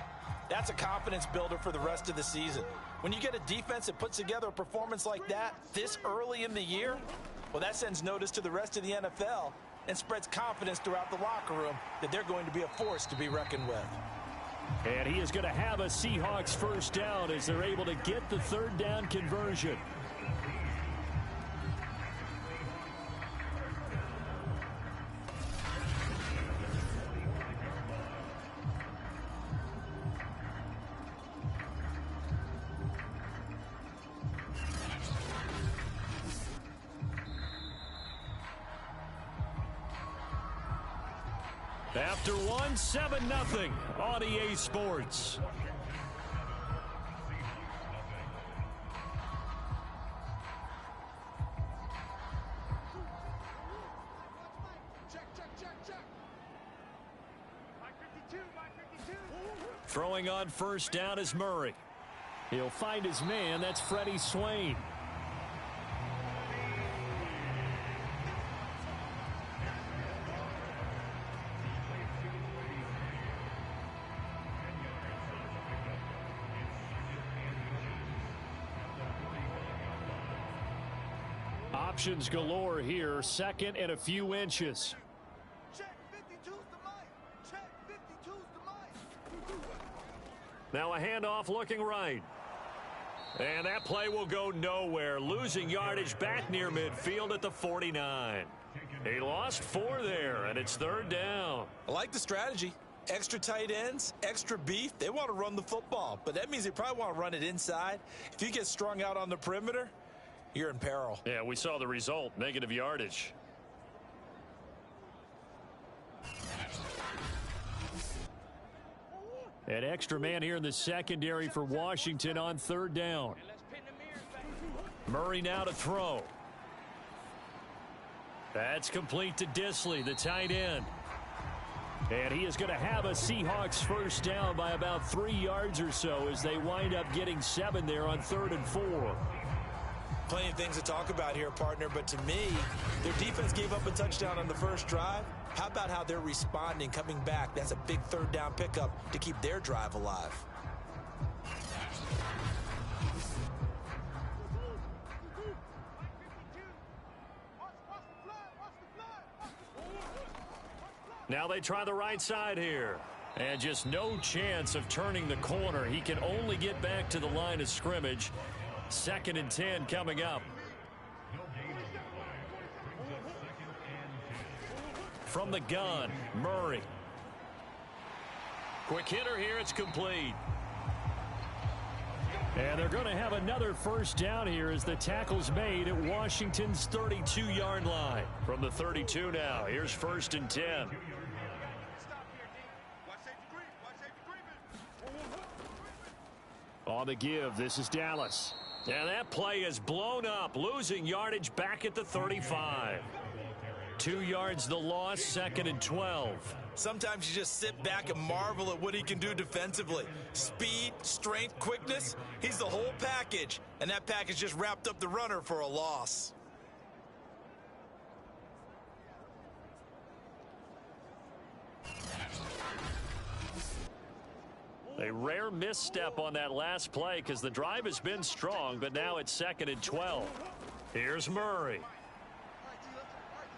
That's a confidence builder for the rest of the season. When you get a defense that puts together a performance like that this early in the year, well, that sends notice to the rest of the NFL and spreads confidence throughout the locker room that they're going to be a force to be reckoned with. And he is going to have a Seahawks first down as they're able to get the third down conversion. After one, 7-0 on EA Sports. Throwing on first down is Murray. He'll find his man. That's Freddie Swain. Options galore here. Second and a few inches. Check 52's the mic. Check 52's the mic. Now a handoff looking right. And that play will go nowhere. Losing yardage back near midfield at the 49. He lost 4 there, and it's third down. I like the strategy. Extra tight ends, extra beef. They want to run the football, but that means they probably want to run it inside. If you get strung out on the perimeter, you're in peril. Yeah, we saw the result, negative yardage. An extra man here in the secondary for Washington on third down. Murray now to throw. That's complete to Disley, the tight end. And he is going to have a Seahawks first down by about 3 yards or so as they wind up getting 7 there on 3rd and 4. Plenty of things to talk about here, partner, but to me, their defense gave up a touchdown on the first drive. How about how they're responding, coming back? That's a big 3rd down pickup to keep their drive alive. Now they try the right side here. And just no chance of turning the corner. He can only get back to the line of scrimmage. 2nd and 10 coming up. From the gun, Murray. Quick hitter here, it's complete. And they're going to have another first down here as the tackle's made at Washington's 32-yard line. From the 32 now, here's 1st and 10. On the give, this is Dallas. And that play is blown up, losing yardage back at the 35. 2 yards the loss, 2nd and 12. Sometimes you just sit back and marvel at what he can do defensively. Speed, strength, quickness, he's the whole package. And that package just wrapped up the runner for a loss. A rare misstep on that last play because the drive has been strong, but now it's 2nd and 12. Here's Murray.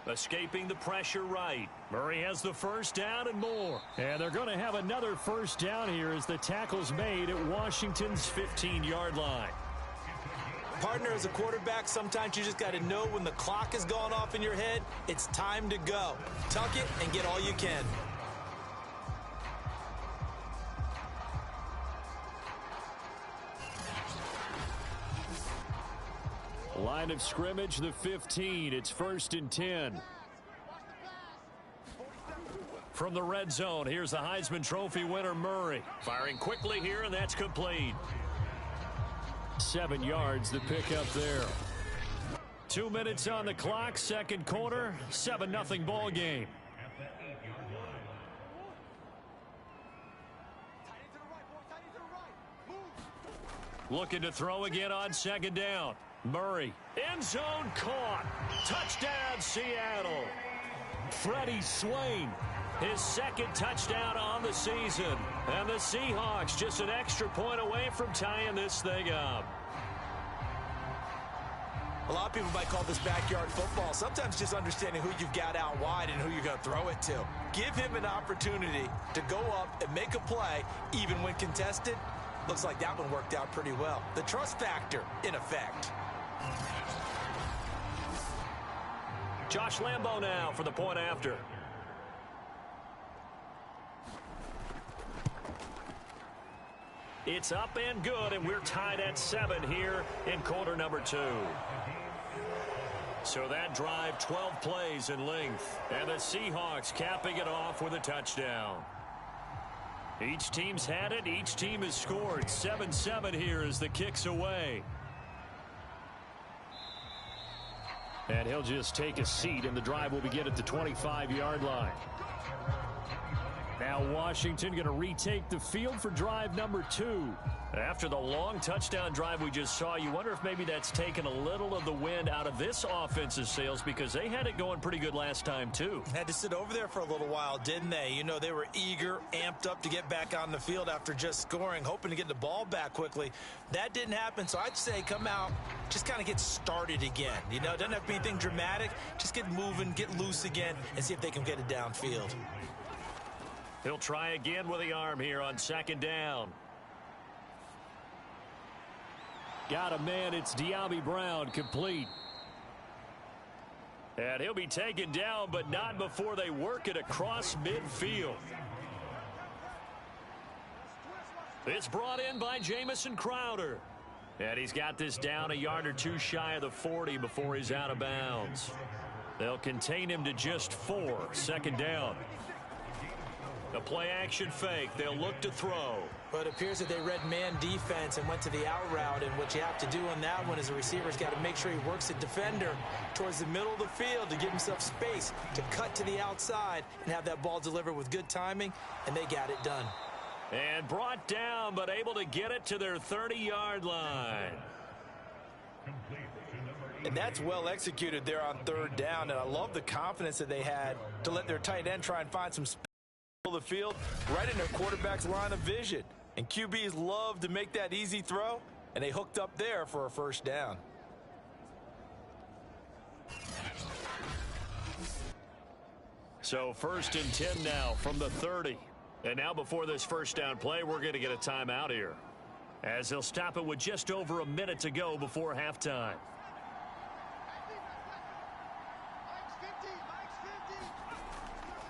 Escaping the pressure right. Murray has the first down and more. And they're going to have another first down here as the tackle's made at Washington's 15-yard line. Partner, as a quarterback, sometimes you just got to know when the clock has gone off in your head, it's time to go. Tuck it and get all you can. Line of scrimmage, the 15. It's 1st and 10. From the red zone, here's the Heisman Trophy winner, Murray. Firing quickly here, and that's complete. 7 yards, the pickup there. 2 minutes on the clock, 2nd quarter, 7-0 ball game. Looking to throw again on 2nd down. Murray, end zone caught. Touchdown, Seattle. Freddie Swain, his 2nd touchdown on the season. And the Seahawks just an extra point away from tying this thing up. A lot of people might call this backyard football. Sometimes just understanding who you've got out wide and who you're going to throw it to. Give him an opportunity to go up and make a play, even when contested. Looks like that one worked out pretty well. The trust factor, in effect. Josh Lambo now for the point after. It's up and good, and we're tied at 7 here in quarter number 2. So that drive, 12 plays in length. And the Seahawks capping it off with a touchdown. Each team's had it. Each team has scored. 7-7 here as the kick's away. And he'll just take a seat, and the drive will begin at the 25-yard line. Now Washington going to retake the field for drive number 2. After the long touchdown drive we just saw, you wonder if maybe that's taken a little of the wind out of this offense's sails because they had it going pretty good last time too. Had to sit over there for a little while, didn't they? You know, they were eager, amped up to get back on the field after just scoring, hoping to get the ball back quickly. That didn't happen, so I'd say come out, just kind of get started again. You know, it doesn't have to be anything dramatic. Just get moving, get loose again, and see if they can get it downfield. He'll try again with the arm here on 2nd down. Got a man, it's De'Ami Brown, complete. And he'll be taken down, but not before they work it across midfield. It's brought in by Jamison Crowder. And he's got this down a yard or two shy of the 40 before he's out of bounds. They'll contain him to just 4, 2nd down. A play-action fake. They'll look to throw. But it appears that they read man defense and went to the out route. And what you have to do on that one is the receiver's got to make sure he works the defender towards the middle of the field to give himself space to cut to the outside and have that ball delivered with good timing, and they got it done. And brought down, but able to get it to their 30-yard line. And that's well executed there on third down, and I love the confidence that they had to let their tight end try and find some space in the field right in their quarterback's line of vision. And QBs love to make that easy throw, and they hooked up there for a first down. So 1st and 10 now from the 30. And now before this first down play, we're going to get a timeout here, as they'll stop it with just over a minute to go before halftime.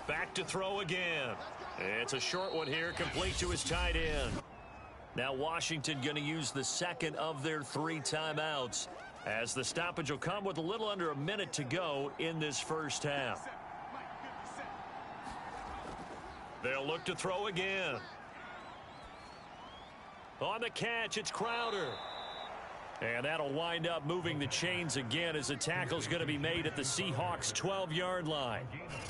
Back to throw again. It's a short one here, complete to his tight end. Now Washington going to use the second of their 3 timeouts, as the stoppage will come with a little under a minute to go in this first half. They'll look to throw again. On the catch, it's Crowder. And that'll wind up moving the chains again, as the tackle's going to be made at the Seahawks' 12-yard line.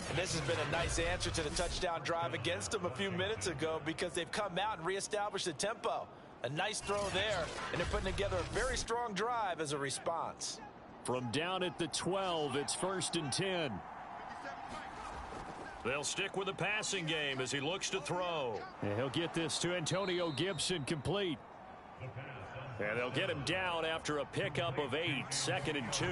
And this has been a nice answer to the touchdown drive against them a few minutes ago, because they've come out and reestablished the tempo. A nice throw there, and they're putting together a very strong drive as a response. From down at the 12, it's 1st and 10. They'll stick with the passing game as he looks to throw. And he'll get this to Antonio Gibson, complete. And they'll get him down after a pickup of 8, 2nd and 2.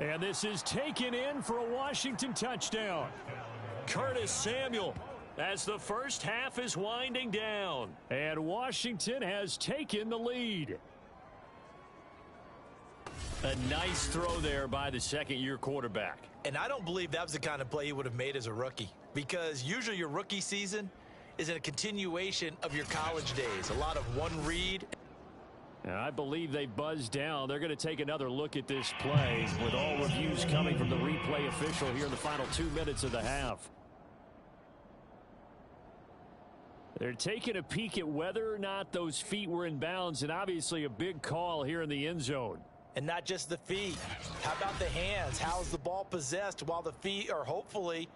And this is taken in for a Washington touchdown. Curtis Samuel, as the first half is winding down. And Washington has taken the lead. A nice throw there by the second-year quarterback. And I don't believe that was the kind of play he would have made as a rookie, because usually your rookie season is a continuation of your college days. A lot of one read. And I believe they buzzed down. They're going to take another look at this play, with all reviews coming from the replay official here in the final 2 minutes of the half. They're taking a peek at whether or not those feet were in bounds, and obviously a big call here in the end zone. And not just the feet. How about the hands? How is the ball possessed while the feet are hopefully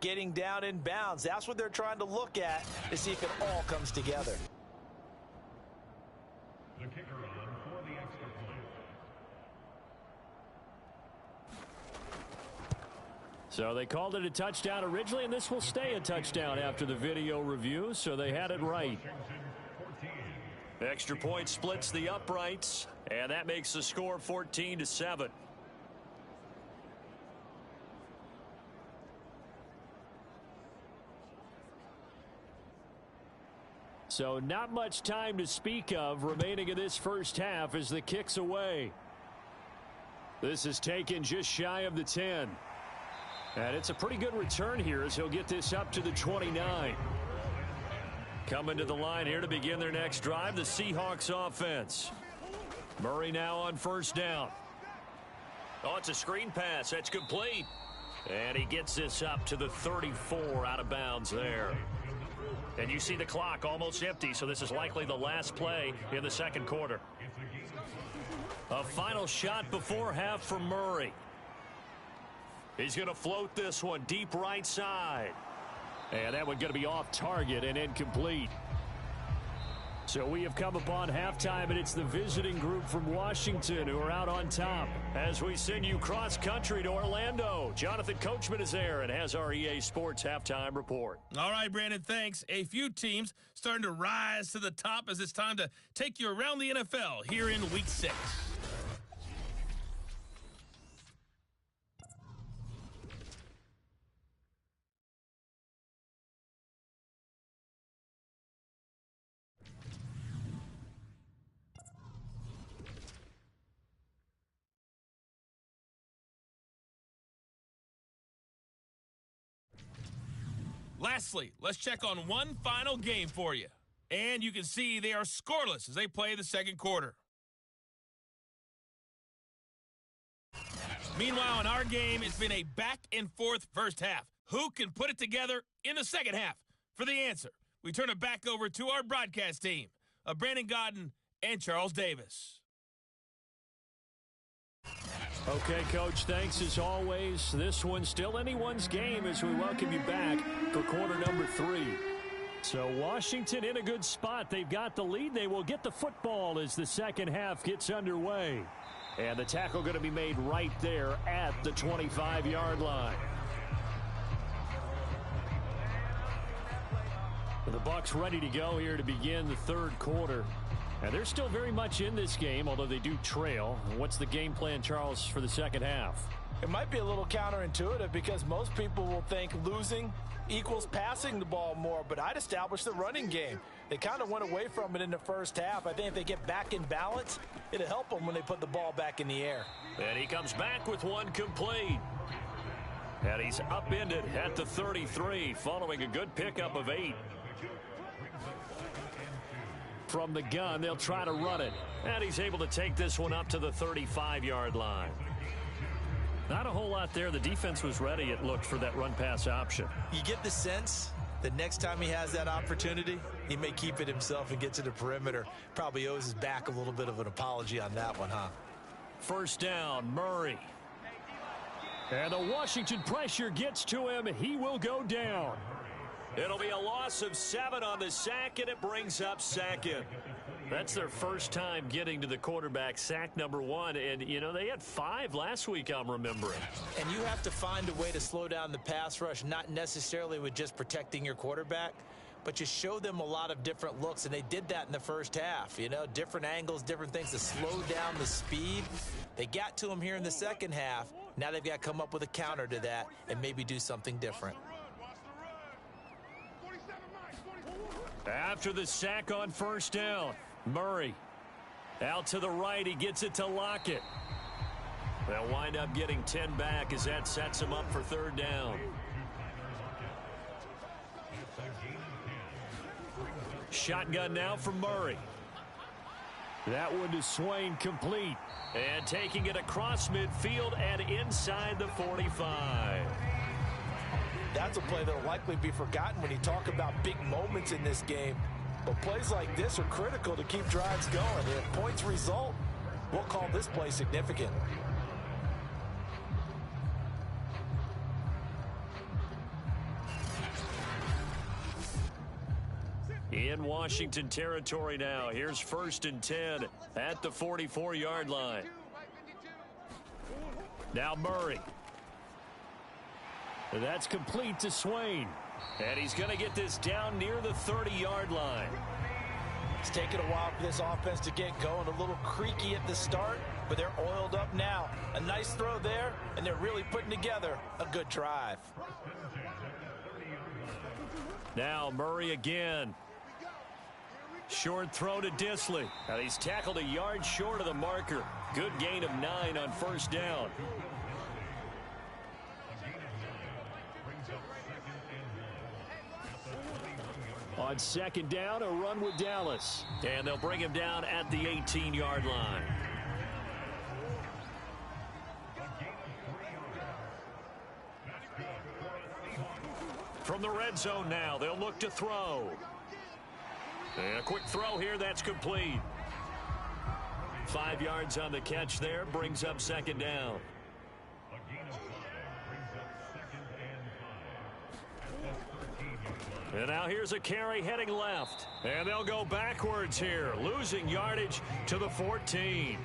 getting down in bounds? That's what they're trying to look at to see if it all comes together. The kicker on for the extra point. So they called it a touchdown originally, and this will stay a touchdown after the video review, so they had it right. Extra point splits the uprights, and that makes the score 14-7. So not much time to speak of remaining in this first half as the kick's away. This is taken just shy of the 10. And it's a pretty good return here as he'll get this up to the 29. Coming to the line here to begin their next drive, the Seahawks offense. Murray now on first down. Oh, it's a screen pass. That's complete. And he gets this up to the 34 out of bounds there. And you see the clock almost empty, so this is likely the last play in the second quarter. A final shot before half from Murray. He's going to float this one deep right side. And that one going to be off target and incomplete. So we have come upon halftime, and it's the visiting group from Washington who are out on top. As we send you cross-country to Orlando, Jonathan Coachman is there and has our EA Sports halftime report. All right, Brandon, thanks. A few teams starting to rise to the top as it's time to take you around the NFL here in Week 6. Lastly, let's check on one final game for you. And you can see they are scoreless as they play the second quarter. Meanwhile, in our game, it's been a back-and-forth first half. Who can put it together in the second half? For the answer, we turn it back over to our broadcast team of Brandon Godden and Charles Davis. Okay, Coach, thanks as always. This one's still anyone's game as we welcome you back for quarter number 3. So Washington in a good spot. They've got the lead. They will get the football as the second half gets underway. And the tackle going to be made right there at the 25-yard line. The Bucs ready to go here to begin the third quarter. And they're still very much in this game, although they do trail. What's the game plan, Charles, for the second half? It might be a little counterintuitive because most people will think losing equals passing the ball more, but I'd establish the running game. They kind of went away from it in the first half. I think if they get back in balance, it'll help them when they put the ball back in the air. And he comes back with one complete. And he's upended at the 33 following a good pickup of 8. From the gun, they'll try to run it. And he's able to take this one up to the 35-yard line. Not a whole lot there. The defense was ready, it looked, for that run-pass option. You get the sense that next time he has that opportunity, he may keep it himself and get to the perimeter. Probably owes his back a little bit of an apology on that one, huh? First down, Murray. And the Washington pressure gets to him. He will go down. It'll be a loss of 7 on the sack, and it brings up second. That's their first time getting to the quarterback, sack number 1. And, you know, they had 5 last week, I'm remembering. And you have to find a way to slow down the pass rush, not necessarily with just protecting your quarterback, but you show them a lot of different looks, and they did that in the first half. You know, different angles, different things to slow down the speed. They got to him here in the second half. Now they've got to come up with a counter to that and maybe do something different. After the sack on first down, Murray out to the right. He gets it to Lockett. They'll wind up getting 10 back as that sets him up for third down. Shotgun now for Murray. That one to Swain, complete. And taking it across midfield and inside the 45. That's a play that will likely be forgotten when you talk about big moments in this game. But plays like this are critical to keep drives going. And if points result, we'll call this play significant. In Washington territory now. Here's 1st and 10 at the 44-yard line. Now Murray. That's complete to Swain. And he's going to get this down near the 30-yard line. It's taken a while for this offense to get going. A little creaky at the start, but they're oiled up now. A nice throw there, and they're really putting together a good drive. Now Murray again. Short throw to Disley. Now he's tackled a yard short of the marker. Good gain of 9 on first down. On second down, a run with Dallas. And they'll bring him down at the 18-yard line. From the red zone now, they'll look to throw. And a quick throw here, that's complete. 5 yards on the catch there, brings up second down. And now here's a carry heading left. And they'll go backwards here, losing yardage to the 14.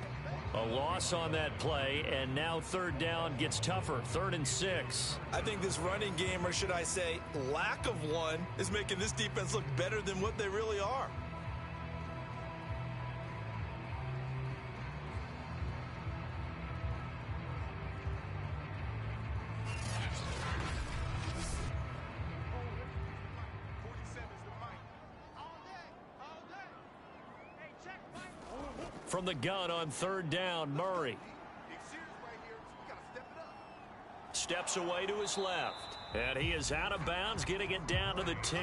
A loss on that play, and now third down gets tougher, 3rd and 6. I think this running game, or should I say lack of one, is making this defense look better than what they really are. From the gun on third down, Murray. Steps away to his left. And he is out of bounds, getting it down to the 10.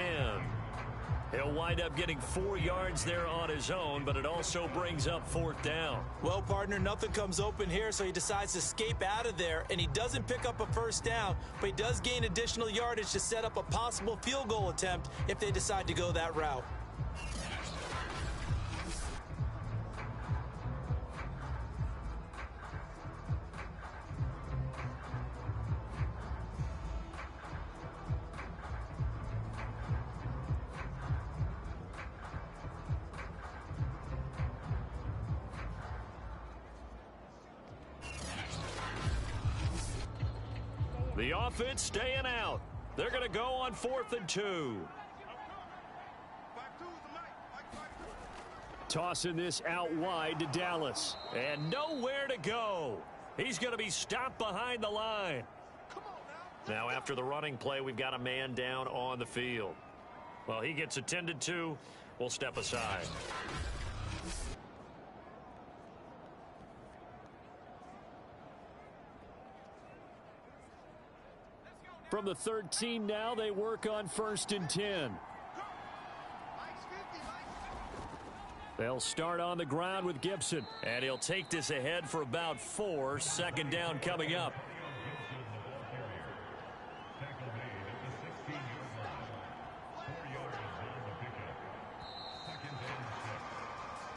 He'll wind up getting 4 yards there on his own, but it also brings up 4th down. Well, partner, nothing comes open here, so he decides to escape out of there, and he doesn't pick up a 1st down, but he does gain additional yardage to set up a possible field goal attempt if they decide to go that route. The offense staying out. They're going to go on 4th and 2. Tossing this out wide to Dallas. And nowhere to go. He's going to be stopped behind the line. Now after the running play, we've got a man down on the field. Well, he gets attended to. We'll step aside. From the 13 now, they work on 1st and 10. They'll start on the ground with Gibson. And he'll take this ahead for about 4. 2nd down coming up.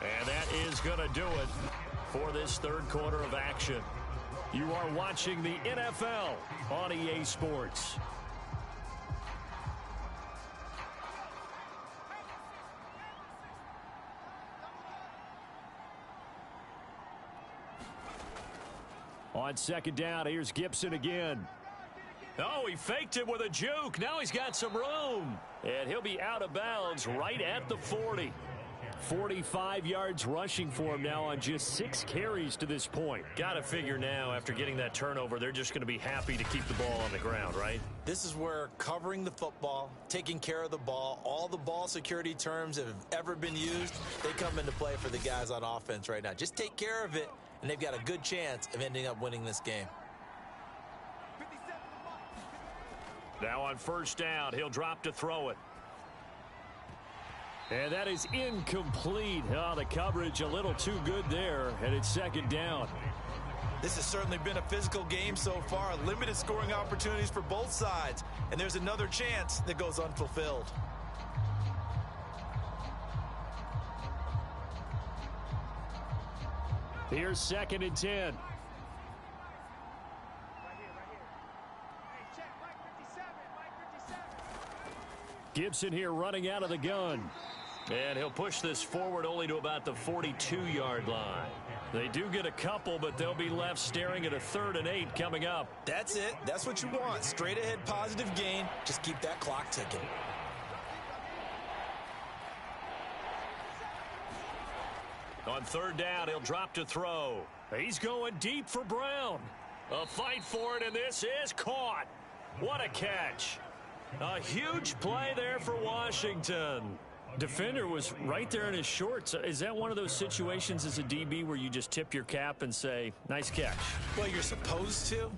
And that is going to do it for this 3rd quarter of action. You are watching the NFL on EA Sports. On 2nd down, here's Gibson again. Oh, he faked it with a juke. Now he's got some room. And he'll be out of bounds right at the 40. 45 yards rushing for him now on just 6 carries to this point. Got to figure now, after getting that turnover, they're just going to be happy to keep the ball on the ground, right? This is where covering the football, taking care of the ball, all the ball security terms that have ever been used, they come into play for the guys on offense right now. Just take care of it, and they've got a good chance of ending up winning this game. Now on 1st down, he'll drop to throw it. And that is incomplete. Oh, the coverage a little too good there, and it's 2nd down. This has certainly been a physical game so far. Limited scoring opportunities for both sides. And there's another chance that goes unfulfilled. Here's 2nd and 10. Gibson here running out of the gun. And he'll push this forward only to about the 42-yard line. They do get a couple, but they'll be left staring at a 3rd and 8 coming up. That's it. That's what you want. Straight ahead positive gain. Just keep that clock ticking. On 3rd down, he'll drop to throw. He's going deep for Brown. A fight for it, and this is caught. What a catch. A huge play there for Washington. Defender was right there in his shorts. Is that one of those situations as a DB where you just tip your cap and say, nice catch? Well, you're supposed to,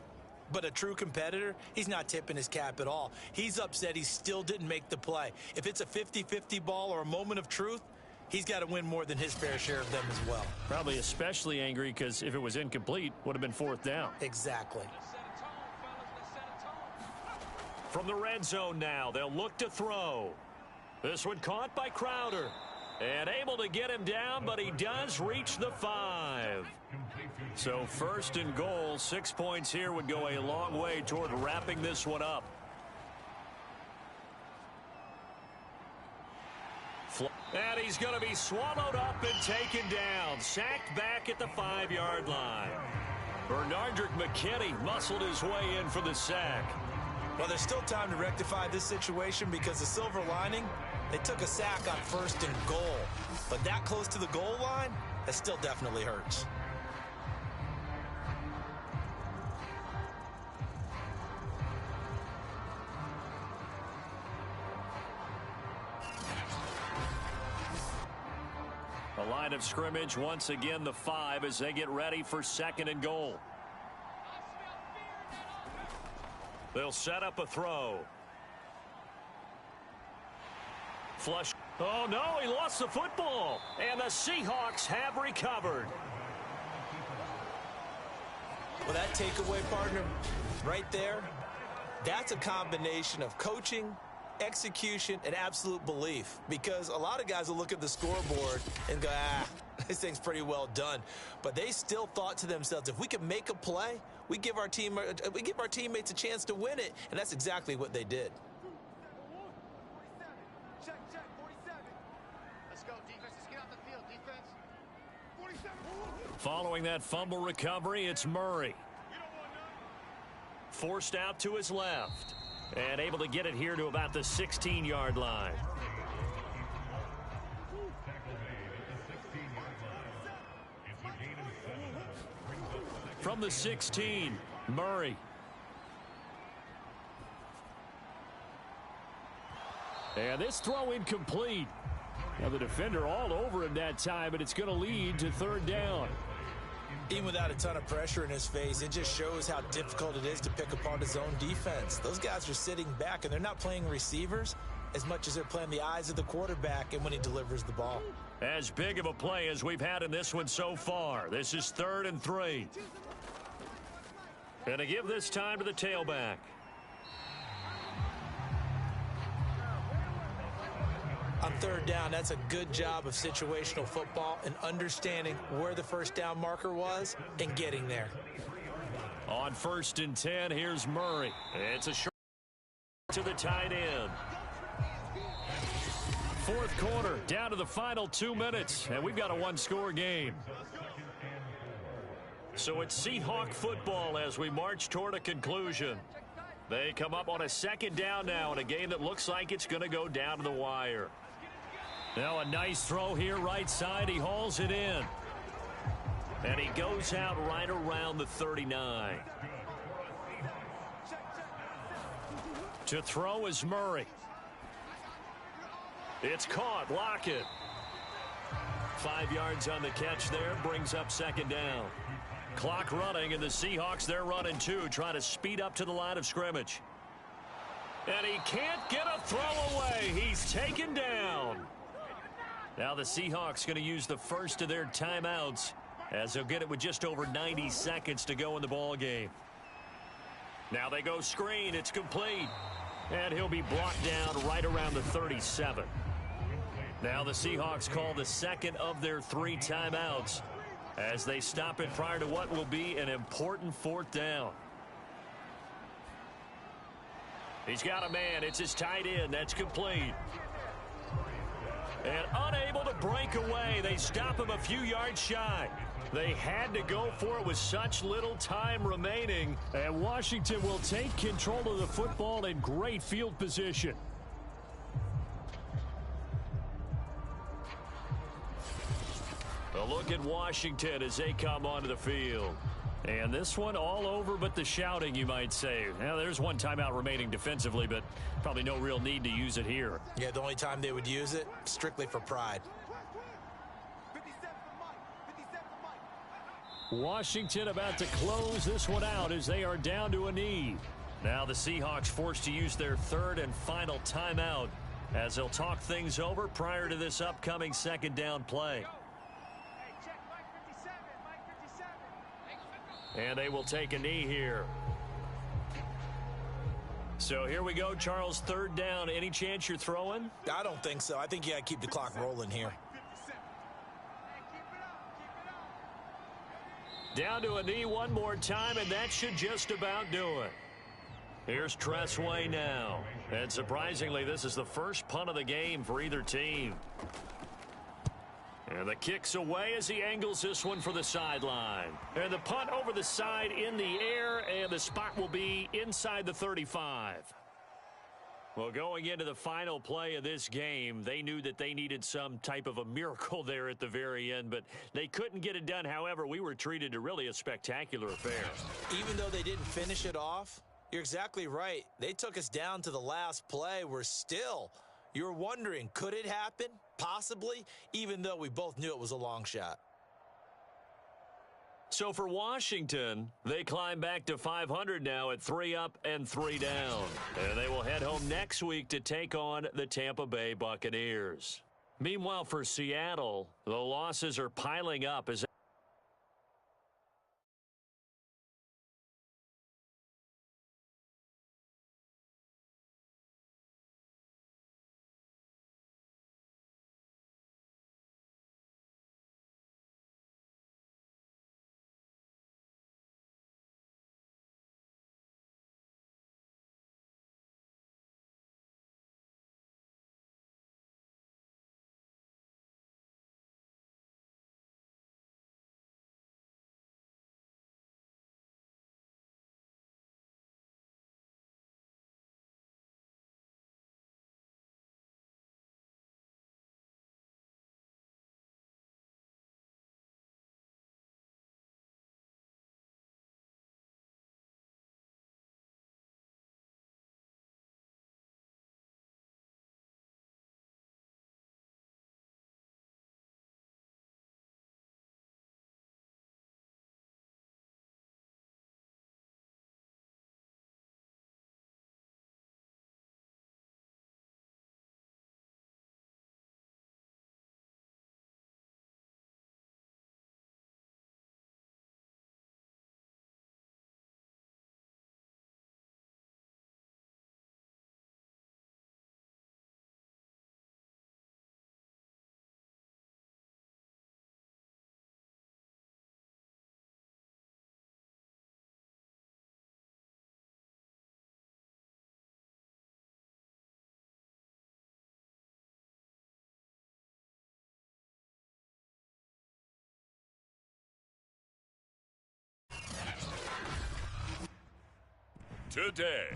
but a true competitor, he's not tipping his cap at all. He's upset he still didn't make the play. If it's a 50-50 ball or a moment of truth, he's got to win more than his fair share of them as well. Probably especially angry because if it was incomplete, would have been 4th down. Exactly. From the red zone now, they'll look to throw. This one caught by Crowder. And able to get him down, but he does reach the 5. So 1st and goal, 6 points here would go a long way toward wrapping this one up. And he's going to be swallowed up and taken down. Sacked back at the 5-yard line. Bernardrick McKinney muscled his way in for the sack. Well, there's still time to rectify this situation because the silver lining, they took a sack on 1st and goal. But that close to the goal line, that still definitely hurts. The line of scrimmage, once again, the 5 as they get ready for 2nd and goal. They'll set up a throw. Flush. Oh, no, he lost the football. And the Seahawks have recovered. Well, that takeaway, partner, right there, that's a combination of coaching, execution, and absolute belief. Because a lot of guys will look at the scoreboard and go, this thing's pretty well done. But they still thought to themselves, if we can make a play, we give our teammates a chance to win it. And that's exactly what they did. Check, 47. Let's go, defense. Let's get out the field, defense. 47. Following that fumble recovery, it's Murray. Forced out to his left. And able to get it here to about the 16-yard line. From the 16, Murray. And this throw incomplete. Now the defender all over him that time, but it's going to lead to third down. Even without a ton of pressure in his face, it just shows how difficult it is to pick apart his own defense. Those guys are sitting back, and they're not playing receivers as much as they're playing the eyes of the quarterback and when he delivers the ball. As big of a play as we've had in this one so far. This is 3rd and 3. And to give this time to the tailback. On 3rd down, that's a good job of situational football and understanding where the first down marker was and getting there. On 1st and 10, here's Murray. It's a short to the tight end. 4th quarter, down to the final 2 minutes, and we've got a one-score game. So it's Seahawk football as we march toward a conclusion. They come up on a 2nd down now in a game that looks like it's going to go down to the wire. Now a nice throw here right side. He hauls it in. And he goes out right around the 39. To throw is Murray. It's caught. Lockett. 5 yards on the catch there. Brings up 2nd down. Clock running, and the Seahawks, they're running too, trying to speed up to the line of scrimmage. And he can't get a throw away. He's taken down. Now the Seahawks going to use the first of their timeouts as they'll get it with just over 90 seconds to go in the ball game. Now they go screen. It's complete. And he'll be brought down right around the 37. Now the Seahawks call the second of their 3 timeouts as they stop it prior to what will be an important 4th down. He's got a man. It's his tight end. That's complete. And unable to break away. They stop him a few yards shy. They had to go for it with such little time remaining. And Washington will take control of the football in great field position. A look at Washington as they come onto the field. And this one all over but the shouting, you might say. Now, there's one timeout remaining defensively, but probably no real need to use it here. Yeah, the only time they would use it, strictly for pride. 57 for Mike. Washington about to close this one out as they are down to a knee. Now the Seahawks forced to use their 3rd and final timeout as they'll talk things over prior to this upcoming 2nd down play. And they will take a knee here. So here we go, Charles, 3rd down. Any chance you're throwing? I don't think so. I think you got to keep the clock rolling here. Down to a knee one more time, and that should just about do it. Here's Tressway now. And surprisingly, this is the first punt of the game for either team. And the kick's away as he angles this one for the sideline. And the punt over the side in the air, and the spot will be inside the 35. Well, going into the final play of this game, they knew that they needed some type of a miracle there at the very end, but they couldn't get it done. However, we were treated to really a spectacular affair. Even though they didn't finish it off, you're exactly right. They took us down to the last play. You're wondering, could it happen? Possibly, even though we both knew it was a long shot. So for Washington, they climb back to 500 now at 3 up and 3 down. And they will head home next week to take on the Tampa Bay Buccaneers. Meanwhile, for Seattle, the losses are piling up as today,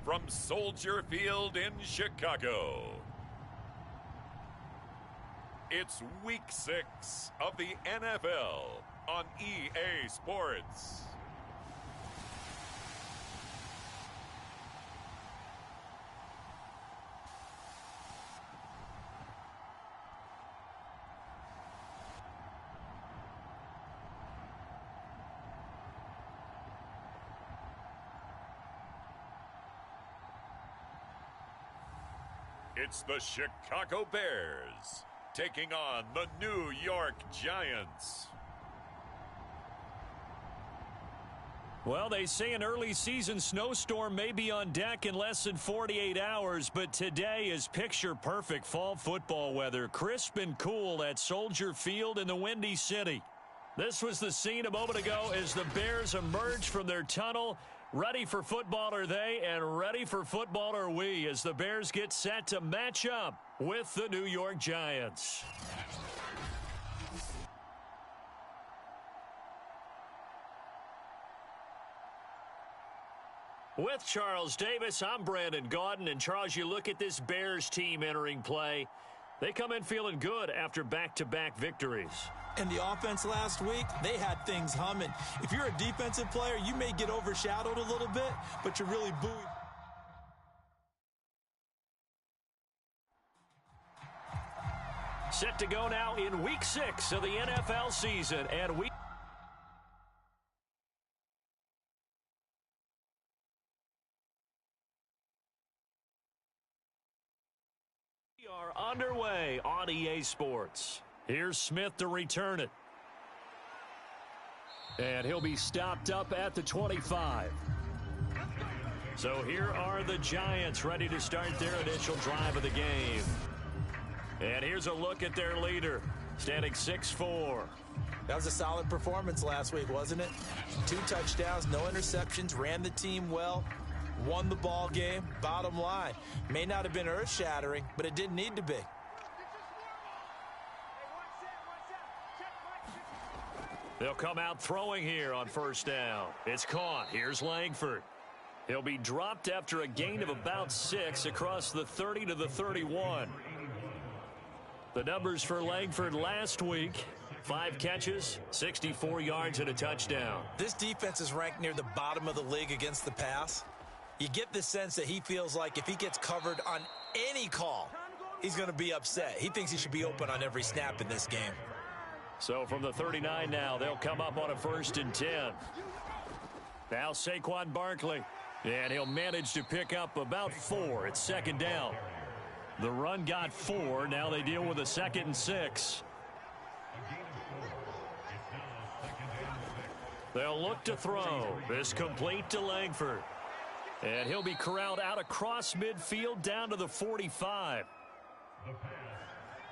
from Soldier Field in Chicago, it's Week 6 of the NFL on EA Sports. It's the Chicago Bears taking on the New York Giants. Well, they say an early season snowstorm may be on deck in less than 48 hours, but today is picture-perfect fall football weather, crisp and cool at Soldier Field in the Windy City. This was the scene a moment ago as the Bears emerged from their tunnel. Ready for football are they, and ready for football are we as the Bears get set to match up with the New York Giants. With Charles Davis, I'm Brandon Gaudin. And Charles, you look at this Bears team entering play. They come in feeling good after back-to-back victories. And the offense last week, they had things humming. If you're a defensive player, you may get overshadowed a little bit, but you're really buoyed. Set to go now in Week 6 of the NFL season, and we are underway on EA Sports. Here's Smith to return it. And he'll be stopped up at the 25. So here are the Giants ready to start their initial drive of the game. And here's a look at their leader, standing 6'4". That was a solid performance last week, wasn't it? 2 touchdowns, no interceptions, ran the team well, won the ball game. Bottom line, may not have been earth-shattering, but it didn't need to be. They'll come out throwing here on first down. It's caught. Here's Langford. He'll be dropped after a gain of about 6 across the 30 to the 31. The numbers for Langford last week: 5 catches, 64 yards, and a touchdown. This defense is ranked near the bottom of the league against the pass. You get the sense that he feels like if he gets covered on any call, he's going to be upset. He thinks he should be open on every snap in this game. So from the 39 now, they'll come up on a 1st and 10. Now Saquon Barkley. And he'll manage to pick up about 4. It's 2nd down. The run got 4. Now they deal with a 2nd and 6. They'll look to throw. This complete to Langford. And he'll be corralled out across midfield down to the 45.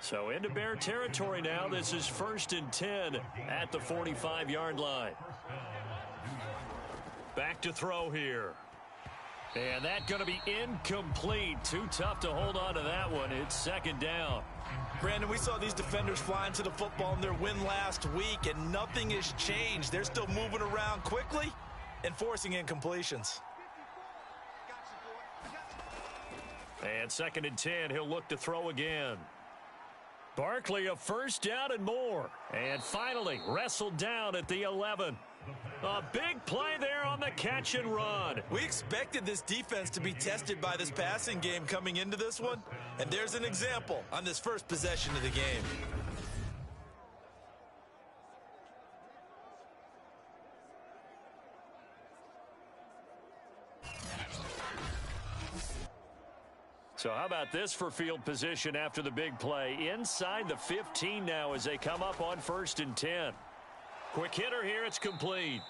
So into Bear territory now. This is 1st and 10 at the 45-yard line. Back to throw here. And that's going to be incomplete. Too tough to hold on to that one. It's 2nd down. Brandon, we saw these defenders fly into the football in their win last week, and nothing has changed. They're still moving around quickly and forcing incompletions. And 2nd and 10, he'll look to throw again. Barkley, a 1st down and more. And finally, wrestled down at the 11. A big play there on the catch and run. We expected this defense to be tested by this passing game coming into this one, and there's an example on this first possession of the game. So how about this for field position after the big play? Inside the 15 now as they come up on 1st and 10. Quick hitter here, it's complete.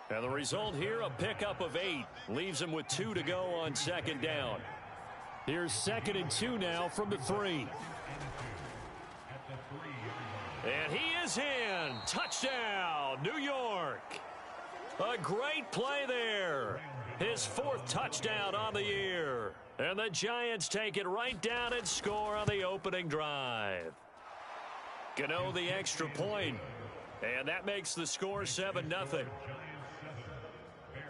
And the result here, a pickup of 8. Leaves them with 2 to go on 2nd down. Here's 2nd and 2 now from the 3. And he is in. Touchdown, New York. A great play there. His 4th touchdown on the year. And the Giants take it right down and score on the opening drive. Gano the extra point. And that makes the score 7-0.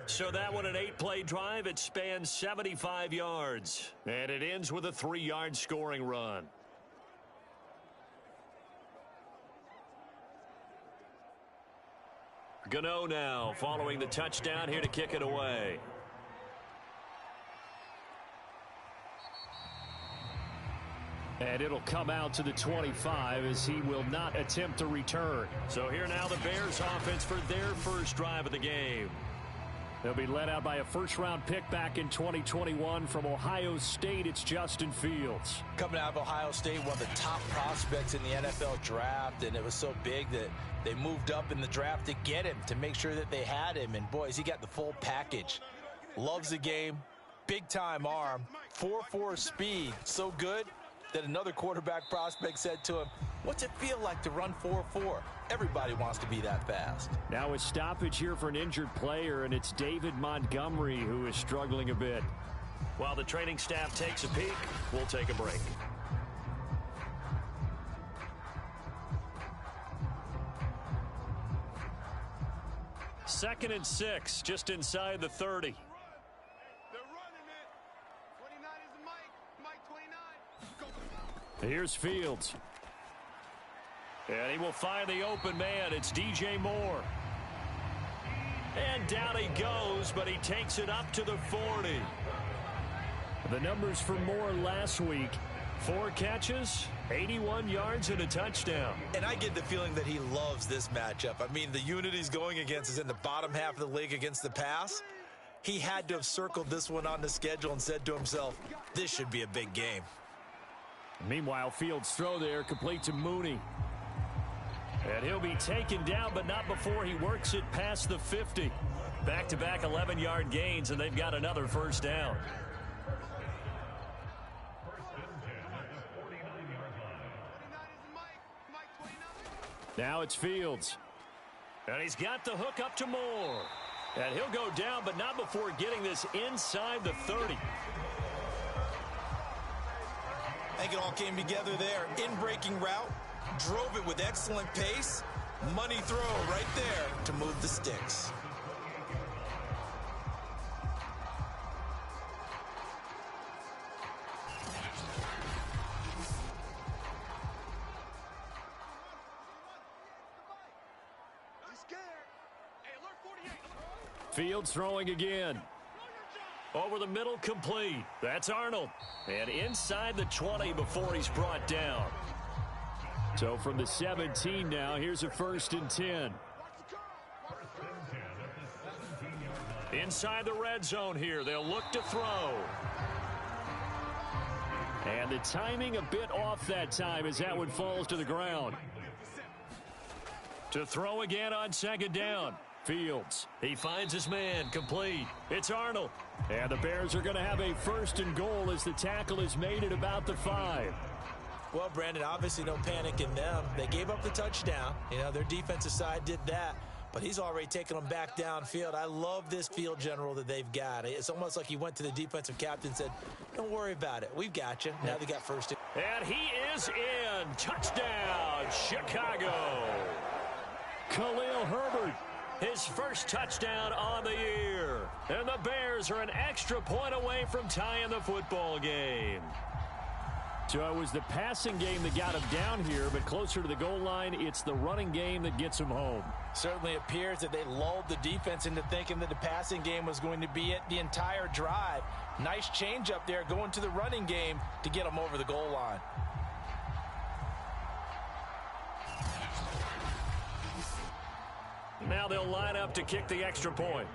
So that one, an 8-play drive. It spans 75 yards. And it ends with a 3-yard scoring run. Gano now following the touchdown here to kick it away. And it'll come out to the 25 as he will not attempt to return. So here now the Bears offense for their first drive of the game. They'll be led out by a first-round pick back in 2021 from Ohio State. It's Justin Fields. Coming out of Ohio State, one of the top prospects in the NFL draft, and it was so big that they moved up in the draft to get him, to make sure that they had him. And, boys, he got the full package. Loves the game, big-time arm, 4.4 speed, so good that another quarterback prospect said to him, "What's it feel like to run 4.4? Everybody wants to be that fast." Now a stoppage here for an injured player, and it's David Montgomery who is struggling a bit. While the training staff takes a peek, we'll take a break. Second and 6, just inside the 30. Here's Fields. And he will find the open man. It's DJ Moore. And down he goes, but he takes it up to the 40. The numbers for Moore last week: 4 catches, 81 yards, and a touchdown. And I get the feeling that he loves this matchup. I mean, the unit he's going against is in the bottom half of the league against the pass. He had to have circled this one on the schedule and said to himself, this should be a big game. Meanwhile, Fields' throw there complete to Mooney. And he'll be taken down, but not before he works it past the 50. Back-to-back 11-yard gains, and they've got another first down. Now it's Fields. And he's got the hook up to Moore. And he'll go down, but not before getting this inside the 30. I think it all came together there. In-breaking route, drove it with excellent pace. Money throw right there to move the sticks. Fields throwing again. Over the middle, complete. That's Arnold. And inside the 20 before he's brought down. So from the 17 now, here's a 1st and 10. Inside the red zone here, they'll look to throw. And the timing a bit off that time as that one falls to the ground. To throw again on 2nd down. Fields. He finds his man. Complete. It's Arnold. And the Bears are going to have a 1st and goal as the tackle is made at about the 5. Well, Brandon, obviously no panic in them. They gave up the touchdown. You know, their defensive side did that. But he's already taken them back downfield. I love this field general that they've got. It's almost like he went to the defensive captain and said, don't worry about it. We've got you. Now they got 1st. And he is in. Touchdown, Chicago. Khalil Herbert, his 1st touchdown on the year. And the Bears are an extra point away from tying the football game. So it was the passing game that got him down here, but closer to the goal line, it's the running game that gets him home. Certainly appears that they lulled the defense into thinking that the passing game was going to be it the entire drive. Nice change up there going to the running game to get them over the goal line. Now they'll line up to kick the extra point.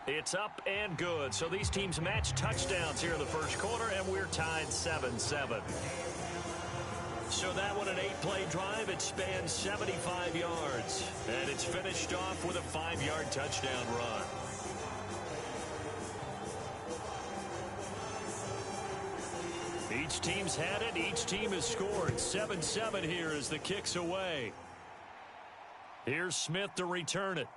It's up and good. So these teams match touchdowns here in the 1st quarter, and we're tied 7-7. So that one, an 8-play drive. It spans 75 yards, and it's finished off with a 5-yard touchdown run. Each team's had it. Each team has scored. 7-7 here as the kick's away. Here's Smith to return it.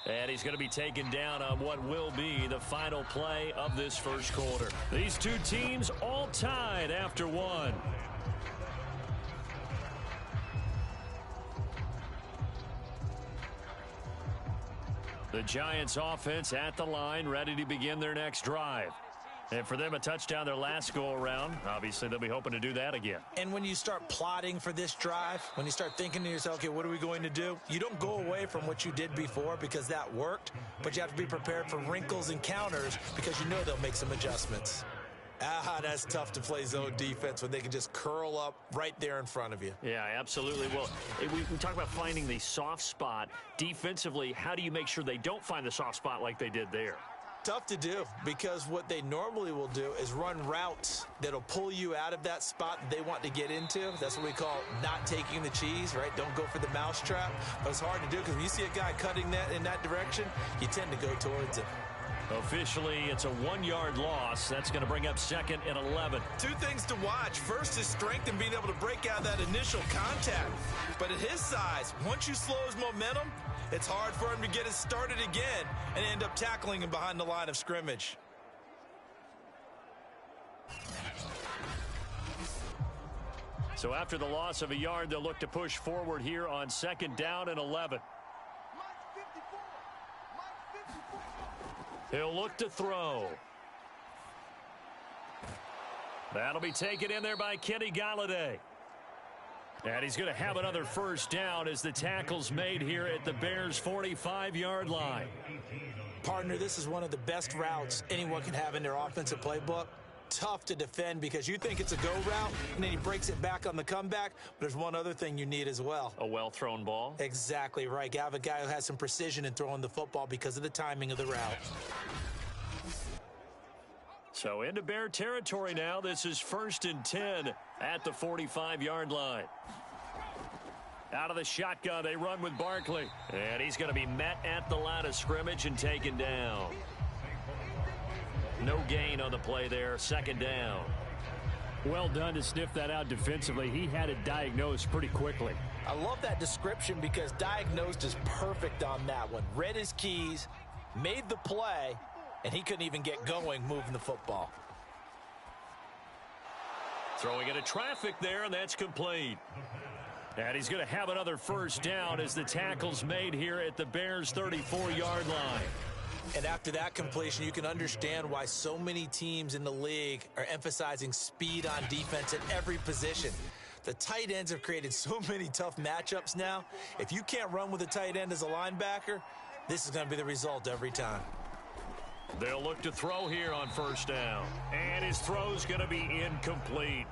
And he's going to be taken down on what will be the final play of this 1st quarter. These two teams all tied after 1. The Giants offense at the line, ready to begin their next drive. And for them, a touchdown their last go-around. Obviously, they'll be hoping to do that again. And when you start plotting for this drive, when you start thinking to yourself, okay, what are we going to do? You don't go away from what you did before because that worked, but you have to be prepared for wrinkles and counters because you know they'll make some adjustments. That's tough to play zone defense when they can just curl up right there in front of you. Yeah, absolutely. Well, we talk about finding the soft spot. Defensively, how do you make sure they don't find the soft spot like they did there? Tough to do because what they normally will do is run routes that'll pull you out of that spot that they want to get into. That's what we call not taking the cheese, right? Don't go for the mousetrap. But it's hard to do because when you see a guy cutting that in that direction, you tend to go towards it. Officially, it's a 1-yard loss. That's going to bring up 2nd and 11. Two things to watch. First is strength and being able to break out that initial contact. But at his size, once you slow his momentum, it's hard for him to get it started again and end up tackling him behind the line of scrimmage. So after the loss of a yard, they'll look to push forward here on 2nd down and 11. He'll look to throw. That'll be taken in there by Kenny Galladay. And he's going to have another 1st down as the tackle's made here at the Bears' 45-yard line. Partner, this is one of the best routes anyone can have in their offensive playbook. Tough to defend because you think it's a go route, and then he breaks it back on the comeback. But there's one other thing you need as well. A well-thrown ball? Exactly right. You have a guy who has some precision in throwing the football because of the timing of the route. So into Bear territory now. This is 1st and 10 at the 45-yard line. Out of the shotgun, they run with Barkley. And he's going to be met at the line of scrimmage and taken down. No gain on the play there. 2nd down. Well done to sniff that out defensively. He had it diagnosed pretty quickly. I love that description because diagnosed is perfect on that one. Read his keys, made the play, and he couldn't even get going moving the football. Throwing into traffic there, and that's complete. And he's going to have another 1st down as the tackle's made here at the Bears' 34-yard line. And after that completion, you can understand why so many teams in the league are emphasizing speed on defense at every position. The tight ends have created so many tough matchups now. If you can't run with a tight end as a linebacker, this is going to be the result every time. They'll look to throw here on first down. And his throw's going to be incomplete.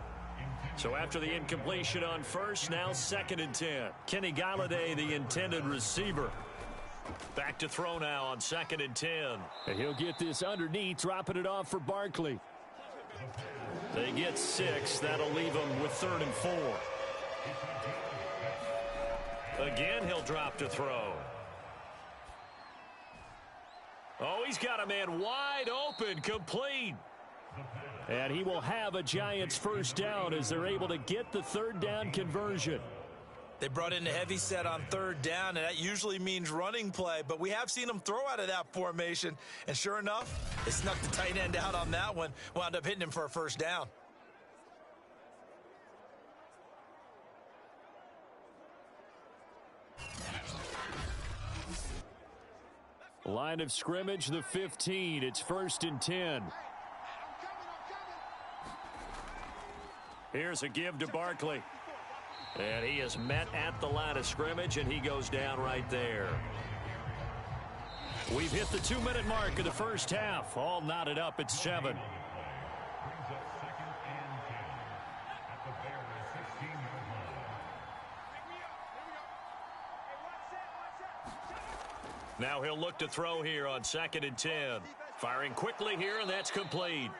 So after the incompletion on first, now 2nd and 10. Kenny Galladay, the intended receiver. Back to throw now on 2nd and 10. And he'll get this underneath, dropping it off for Barkley. They get 6. That'll leave them with 3rd and 4. Again, he'll drop to throw. Oh, he's got a man wide open, complete. And he will have a Giants first down as they're able to get the 3rd down conversion. They brought in the heavy set on 3rd down, and that usually means running play, but we have seen them throw out of that formation, and sure enough, they snuck the tight end out on that one, wound up hitting him for a first down. Line of scrimmage, the 15. It's 1st and 10. Here's a give to Barkley. And he is met at the line of scrimmage, and he goes down right there. We've hit the 2-minute mark of the first half. All knotted up at 7. Now he'll look to throw here on 2nd and 10. Firing quickly here, and that's complete.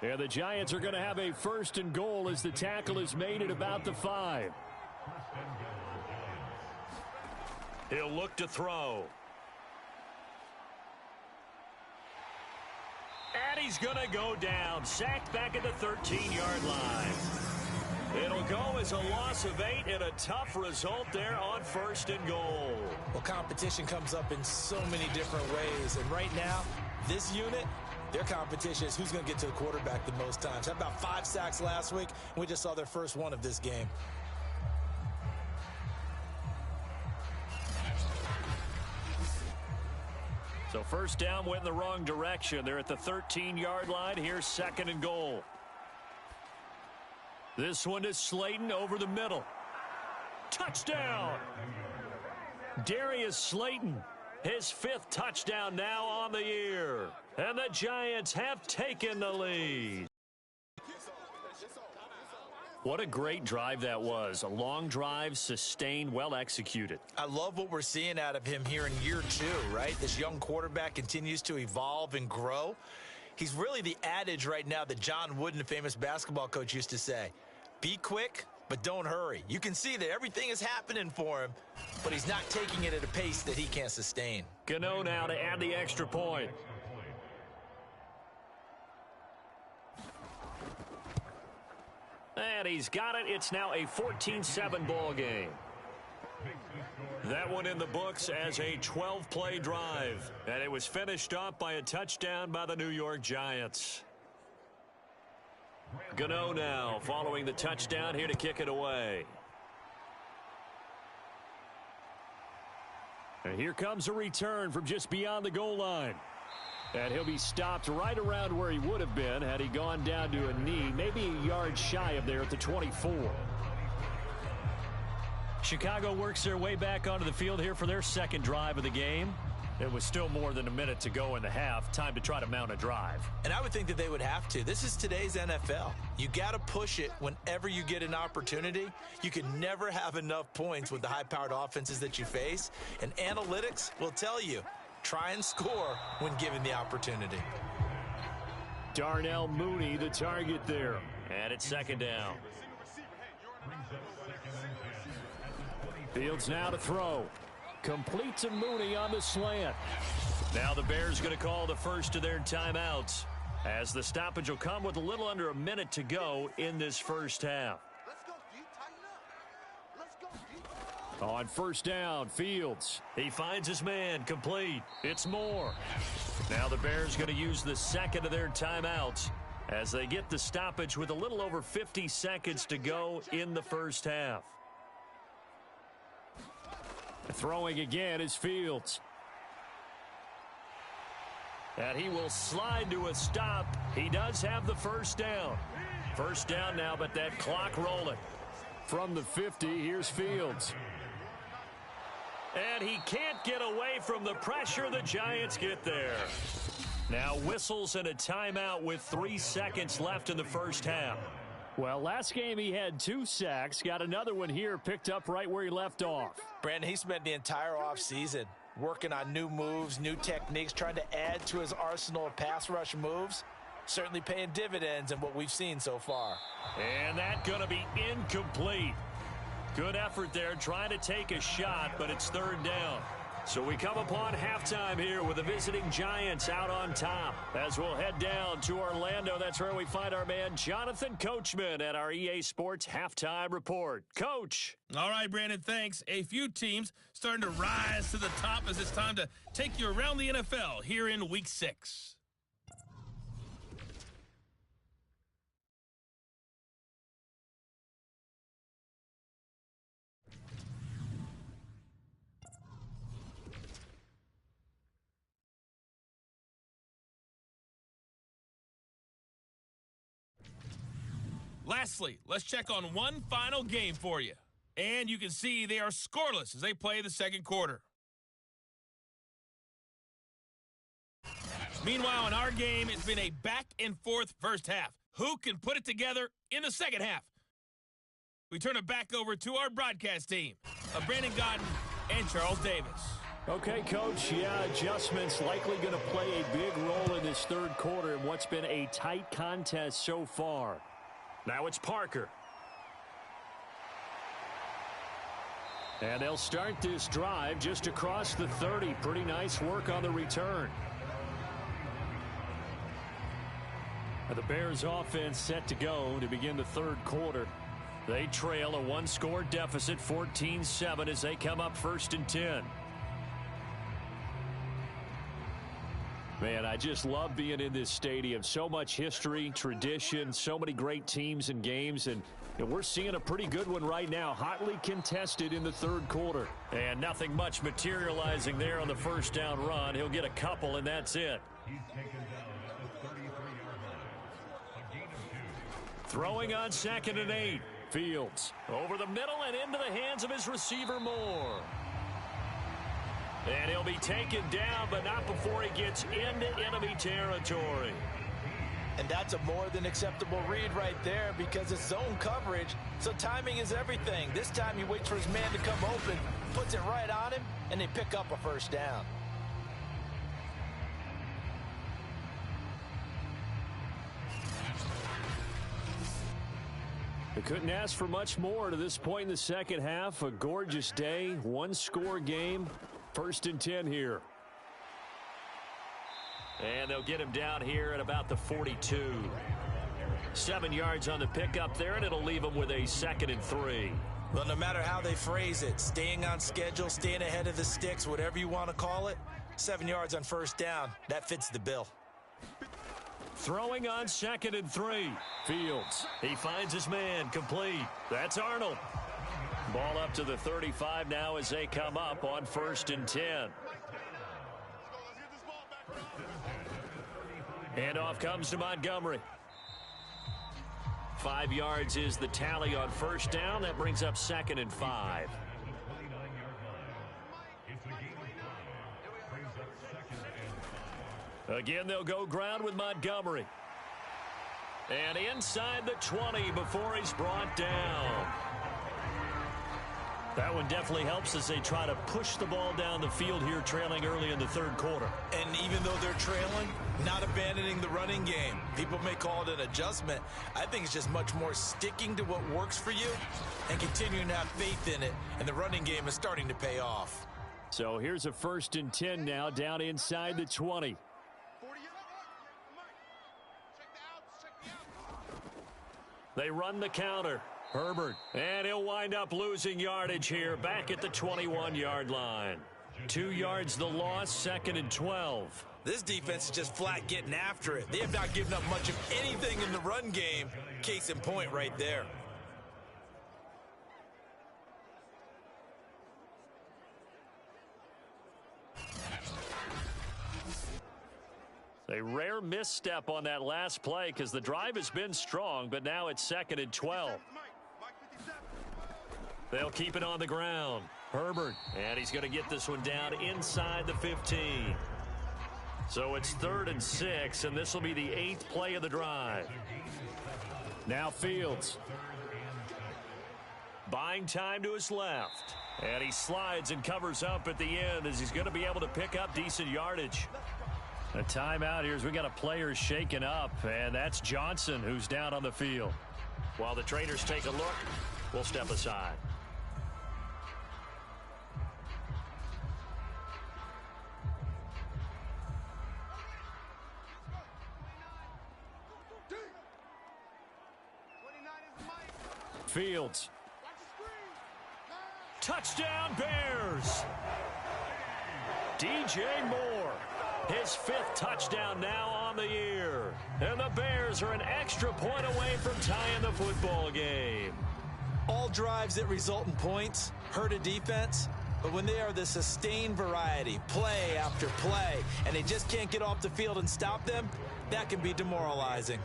Yeah, the Giants are going to have a 1st and goal as the tackle is made at about the 5. He'll look to throw. And he's going to go down. Sacked back at the 13-yard line. It'll go as a loss of 8 and a tough result there on 1st and goal. Well, competition comes up in so many different ways, and right now, this unit, their competition is who's going to get to the quarterback the most times. Had about 5 sacks last week, and we just saw their first one of this game. So first down went in the wrong direction. They're at the 13-yard line. Here's 2nd and goal. This one is Slayton over the middle. Touchdown! Darius Slayton, his 5th touchdown now on the year. And the Giants have taken the lead. What a great drive that was. A long drive, sustained, well executed. I love what we're seeing out of him here in year 2, right? This young quarterback continues to evolve and grow. He's really the adage right now that John Wooden, the famous basketball coach, used to say. Be quick, but don't hurry. You can see that everything is happening for him, but he's not taking it at a pace that he can't sustain. Gano now to add the extra point. And he's got it. It's now a 14-7 ball game. That one in the books as a 12-play drive. And it was finished off by a touchdown by the New York Giants. Gano now following the touchdown here to kick it away. And here comes a return from just beyond the goal line. And he'll be stopped right around where he would have been had he gone down to a knee, maybe a yard shy of there at the 24. Chicago works their way back onto the field here for their 2nd drive of the game. It was still more than a minute to go in the half. Time to try to mount a drive. And I would think that they would have to. This is today's NFL. You got to push it whenever you get an opportunity. You can never have enough points with the high-powered offenses that you face. And analytics will tell you, try and score when given the opportunity. Darnell Mooney, the target there. And it's 2nd down. Fields now to throw. Complete to Mooney on the slant. Now the Bears going to call the first of their timeouts, as the stoppage will come with a little under a minute to go in this first half. On first down, Fields. He finds his man, complete. It's Moore. Now the Bears going to use the 2nd of their timeouts as they get the stoppage with a little over 50 seconds to go in the first half. Throwing again is Fields. And he will slide to a stop. He does have the first down. First down now, but that clock rolling. From the 50, here's Fields. And he can't get away from the pressure. The Giants get there. Now whistles and a timeout with 3 seconds left in the first half. Well, last game he had 2 sacks. Got another one here, picked up right where he left off. Brandon, he spent the entire offseason working on new moves, new techniques, trying to add to his arsenal of pass rush moves. Certainly paying dividends in what we've seen so far. And that's going to be incomplete. Good effort there trying to take a shot, but it's third down. So we come upon halftime here with the visiting Giants out on top. As we'll head down to Orlando, that's where we find our man Jonathan Coachman at our EA Sports Halftime Report. Coach. All right, Brandon, thanks. A few teams starting to rise to the top as it's time to take you around the NFL here in Week 6. Lastly, let's check on one final game for you. And you can see they are scoreless as they play the second quarter. Meanwhile, in our game, it's been a back-and-forth first half. Who can put it together in the second half? We turn it back over to our broadcast team of Brandon Godden and Charles Davis. Okay, Coach, adjustments likely going to play a big role in this third quarter in what's been a tight contest so far. Now it's Parker. And they'll start this drive just across the 30. Pretty nice work on the return. The Bears offense set to go to begin the third quarter. They trail a 1-score deficit, 14-7, as they come up 1st and 10. Man, I just love being in this stadium. So much history, tradition, so many great teams and games, and we're seeing a pretty good one right now, hotly contested in the third quarter. And nothing much materializing there on the first down run. He'll get a couple, and that's it. He's taken down at the 33-yard line. A gain of 2. Throwing on 2nd and 8. Fields over the middle and into the hands of his receiver Moore. And he'll be taken down, but not before he gets into enemy territory. And that's a more than acceptable read right there because it's zone coverage, so timing is everything. This time he waits for his man to come open, puts it right on him, and they pick up a first down. They couldn't ask for much more to this point in the second half. A gorgeous day, 1-score game. 1st and 10 here. And they'll get him down here at about the 42. 7 yards on the pickup there, and it'll leave him with a 2nd and 3. Well, no matter how they phrase it, staying on schedule, staying ahead of the sticks, whatever you want to call it, 7 yards on first down, that fits the bill. Throwing on 2nd and 3. Fields. He finds his man complete. That's Arnold. Ball up to the 35 now as they come up on 1st and 10. And off comes to Montgomery. 5 yards is the tally on first down. That brings up 2nd and 5. Again, they'll go ground with Montgomery. And inside the 20 before he's brought down. That one definitely helps as they try to push the ball down the field here, trailing early in the third quarter. And even though they're trailing, not abandoning the running game. People may call it an adjustment. I think it's just much more sticking to what works for you and continuing to have faith in it. And the running game is starting to pay off. So here's a 1st and 10 now down inside the 20. They run the counter. Herbert. And he'll wind up losing yardage here back at the 21-yard line. 2 yards the loss, 2nd and 12. This defense is just flat getting after it. They have not given up much of anything in the run game. Case in point right there. A rare misstep on that last play because the drive has been strong, but now it's 2nd and 12. They'll keep it on the ground. Herbert, and he's going to get this one down inside the 15. So it's 3rd and 6, and this will be the 8th play of the drive. Now Fields. Buying time to his left. And he slides and covers up at the end as he's going to be able to pick up decent yardage. A timeout here as we got a player shaken up, and that's Johnson who's down on the field. While the trainers take a look, we'll step aside. Fields. Touchdown Bears! DJ Moore, his 5th touchdown now on the year. And the Bears are an extra point away from tying the football game. All drives that result in points hurt a defense, but when they are the sustained variety, play after play, and they just can't get off the field and stop them, that can be demoralizing.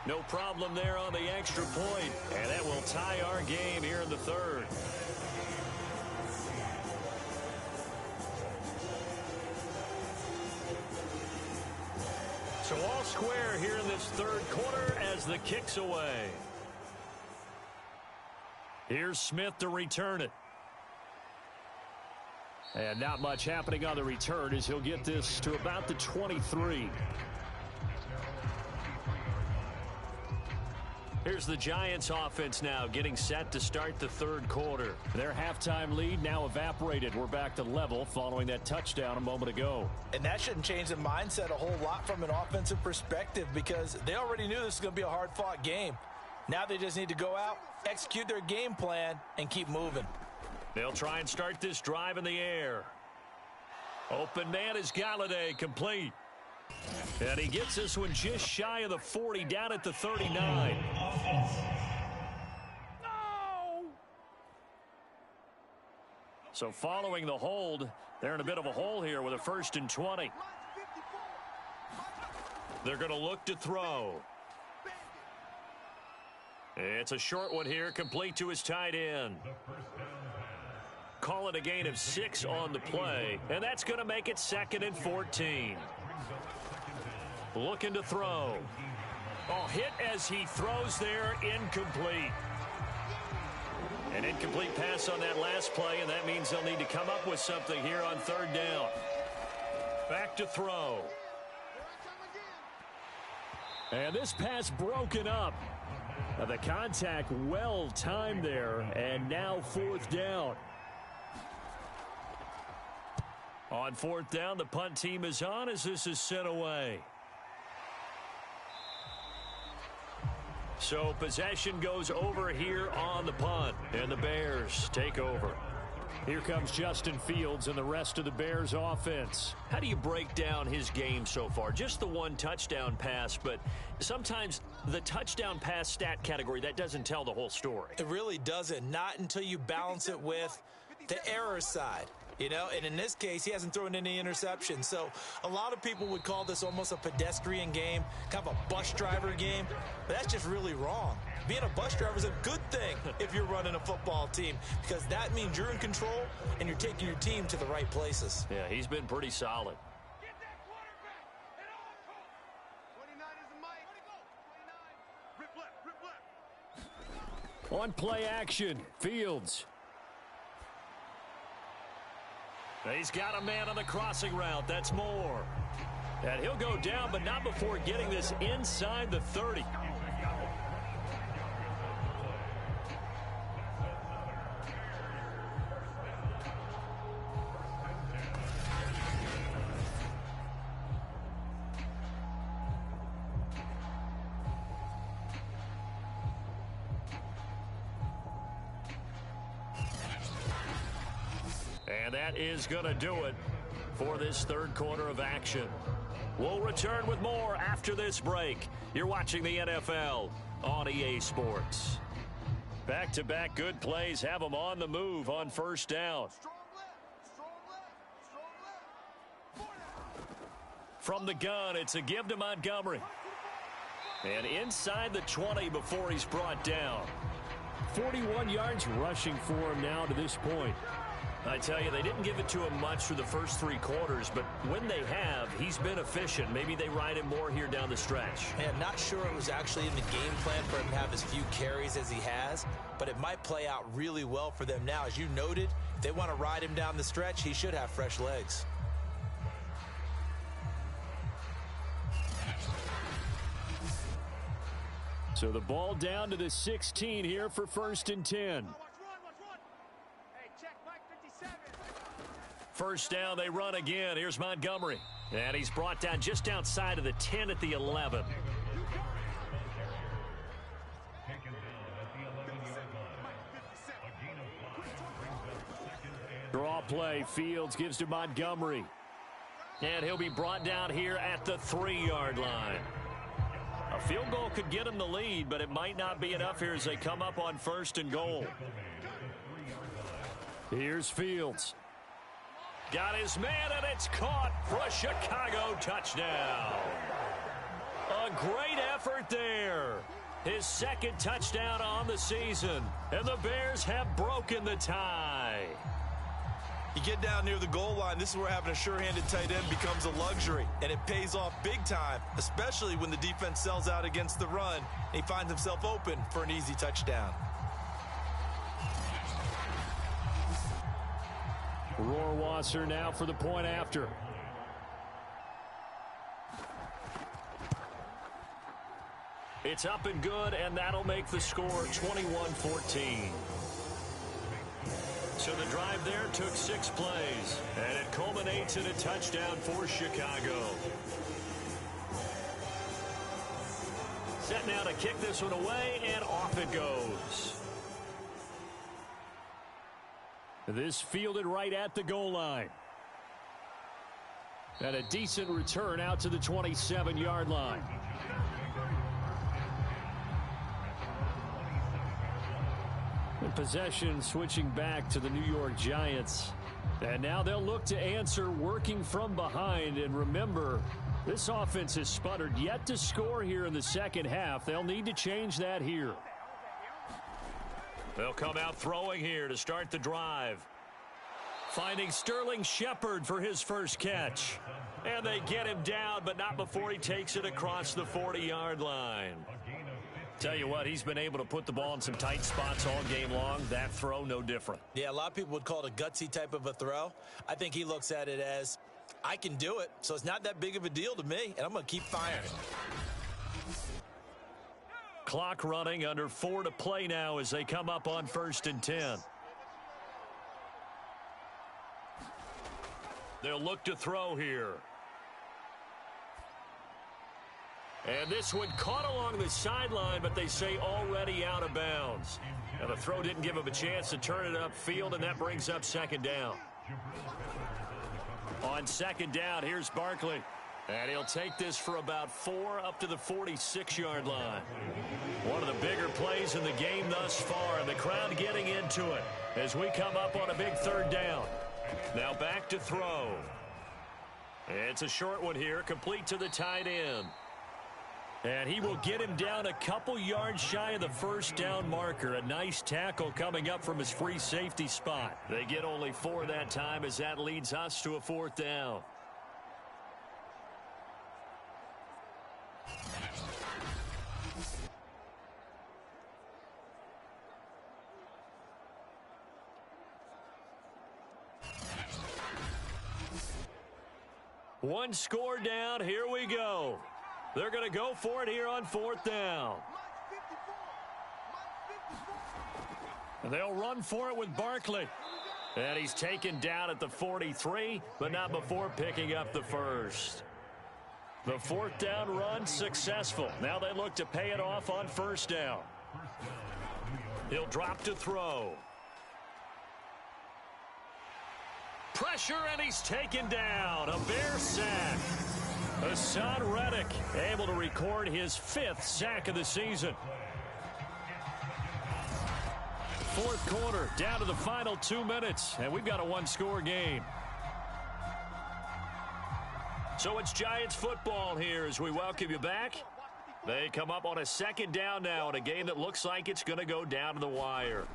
No problem there on the extra point, and that will tie our game here in the 3rd. So all square here in this 3rd quarter as the kick's away. Here's Smith to return it. And not much happening on the return as he'll get this to about the 23. Here's the Giants offense now getting set to start the 3rd quarter. Their halftime lead now evaporated. We're back to level following that touchdown a moment ago. And that shouldn't change the mindset a whole lot from an offensive perspective because they already knew this was going to be a hard-fought game. Now they just need to go out, execute their game plan, and keep moving. They'll try and start this drive in the air. Open man is Galladay, complete. And he gets this one just shy of the 40, down at the 39. No! So following the hold, they're in a bit of a hole here with a 1st and 20. They're going to look to throw. It's a short one here, complete to his tight end. Call it a gain of 6 on the play, and that's going to make it 2nd and 14. Looking to throw. Oh, hit as he throws there, incomplete. An incomplete pass on that last play, and that means they'll need to come up with something here on 3rd down. Back to throw. And this pass broken up. The contact well timed there, and now 4th down. On 4th down, the punt team is on as this is sent away. So possession goes over here on the punt, and the Bears take over. Here comes Justin Fields and the rest of the Bears offense. How do you break down his game so far? Just the 1 touchdown pass, but sometimes the touchdown pass stat category, that doesn't tell the whole story. It really doesn't, not until you balance it with the error side. You know, and in this case, he hasn't thrown any interceptions. So a lot of people would call this almost a pedestrian game, kind of a bus driver game. But that's just really wrong. Being a bus driver is a good thing if you're running a football team because that means you're in control and you're taking your team to the right places. Yeah, he's been pretty solid. Get that quarterback at all costs. 29 is the mic. 29. Rip left. On play action, Fields. He's got a man on the crossing route. That's Moore. And he'll go down, but not before getting this inside the 30. And that is going to do it for this 3rd quarter of action. We'll return with more after this break. You're watching the NFL on EA Sports. Back-to-back good plays have them on the move on 1st down. From the gun, it's a give to Montgomery. And inside the 20 before he's brought down. 41 yards rushing for him now to this point. I tell you, they didn't give it to him much for the first 3 quarters, but when they have, he's been efficient. Maybe they ride him more here down the stretch. Hey, I'm not sure it was actually in the game plan for him to have as few carries as he has, but it might play out really well for them now. As you noted, if they want to ride him down the stretch, he should have fresh legs. So the ball down to the 16 here for 1st and 10. First down, they run again. Here's Montgomery. And he's brought down just outside of the 10 at the 11. Draw play. Fields gives to Montgomery. And he'll be brought down here at the 3-yard line. A field goal could get him the lead, but it might not be enough here as they come up on 1st and goal. Here's Fields. Got his man, and it's caught for a Chicago touchdown. A great effort there. His 2nd touchdown on the season, and the Bears have broken the tie. You get down near the goal line, this is where having a sure-handed tight end becomes a luxury, and it pays off big time, especially when the defense sells out against the run, and he finds himself open for an easy touchdown. Rohrwasser now for the point after. It's up and good, and that'll make the score 21-14. So the drive there took 6 plays, and it culminates in a touchdown for Chicago. Set now to kick this one away, and off it goes. This fielded right at the goal line. And a decent return out to the 27-yard line. And possession switching back to the New York Giants. And now they'll look to answer working from behind. And remember, this offense has sputtered yet to score here in the second half. They'll need to change that here. They'll come out throwing here to start the drive. Finding Sterling Shepard for his first catch. And they get him down, but not before he takes it across the 40-yard line. Tell you what, he's been able to put the ball in some tight spots all game long. That throw, no different. Yeah, a lot of people would call it a gutsy type of a throw. I think he looks at it as, I can do it, so it's not that big of a deal to me, and I'm going to keep firing. Clock running, under 4 to play now as they come up on 1st and 10. They'll look to throw here. And this one caught along the sideline, but they say already out of bounds. Now the throw didn't give him a chance to turn it upfield, and that brings up 2nd down. On 2nd down, here's Barkley. And he'll take this for about 4 up to the 46-yard line. One of the bigger plays in the game thus far, and the crowd getting into it as we come up on a big 3rd down. Now back to throw. It's a short one here, complete to the tight end. And he will get him down a couple yards shy of the 1st down marker. A nice tackle coming up from his free safety spot. They get only 4 that time as that leads us to a 4th down. One score down. Here we go. They're going to go for it here on 4th down. And they'll run for it with Barkley. And he's taken down at the 43, but not before picking up the 1st. The 4th down run successful. Now they look to pay it off on 1st down. He'll drop to throw. Pressure, and he's taken down. A Bear sack. Hassan Reddick able to record his 5th sack of the season. 4th quarter, down to the final 2 minutes, and we've got a 1-score game. So it's Giants football here as we welcome you back. They come up on a second down now in a game that looks like it's going to go down to the wire.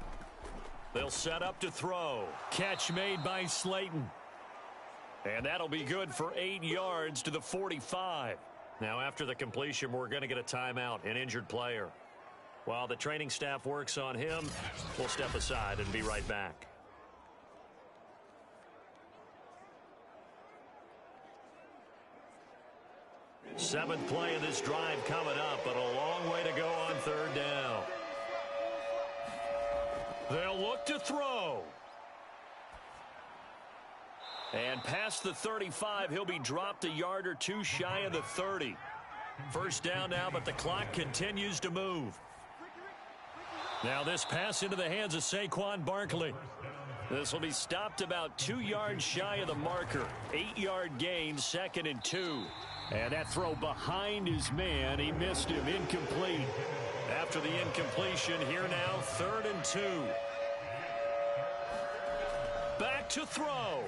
They'll set up to throw. Catch made by Slayton. And that'll be good for 8 yards to the 45. Now, after the completion, we're going to get a timeout, an injured player. While the training staff works on him, we'll step aside and be right back. Seventh play of this drive coming up, but a long way to go on third down. They'll look to throw. And past the 35, he'll be dropped a yard or two shy of the 30. First down now, but the clock continues to move. Now this pass into the hands of Saquon Barkley. This will be stopped about 2 yards shy of the marker. 8-yard gain, 2nd and 2. And that throw behind his man, he missed him, incomplete. After the incompletion, here now, 3rd and 2. Back to throw.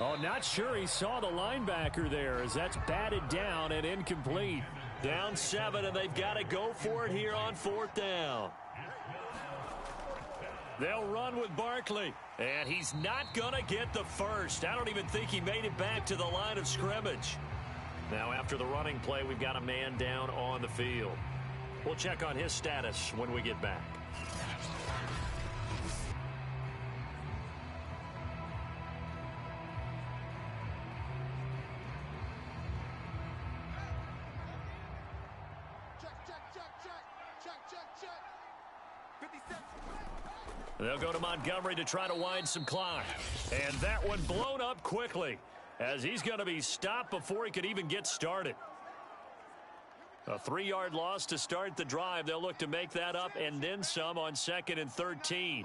Oh, not sure he saw the linebacker there as that's batted down and incomplete. Down 7, and they've got to go for it here on 4th down. They'll run with Barkley, and he's not going to get the first. I don't even think he made it back to the line of scrimmage. Now, after the running play, we've got a man down on the field. We'll check on his status when we get back. They'll go to Montgomery to try to wind some clock. And that one blown up quickly as he's going to be stopped before he could even get started. A 3-yard loss to start the drive. They'll look to make that up and then some on 2nd and 13.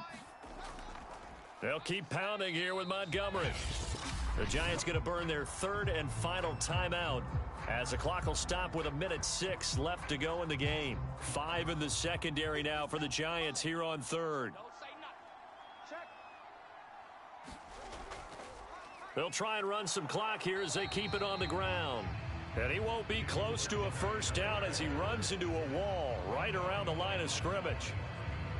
They'll keep pounding here with Montgomery. The Giants going to burn their 3rd and final timeout as the clock will stop with 1:06 left to go in the game. 5 in the secondary now for the Giants here on 3rd. They'll try and run some clock here as they keep it on the ground. And he won't be close to a first down as he runs into a wall right around the line of scrimmage.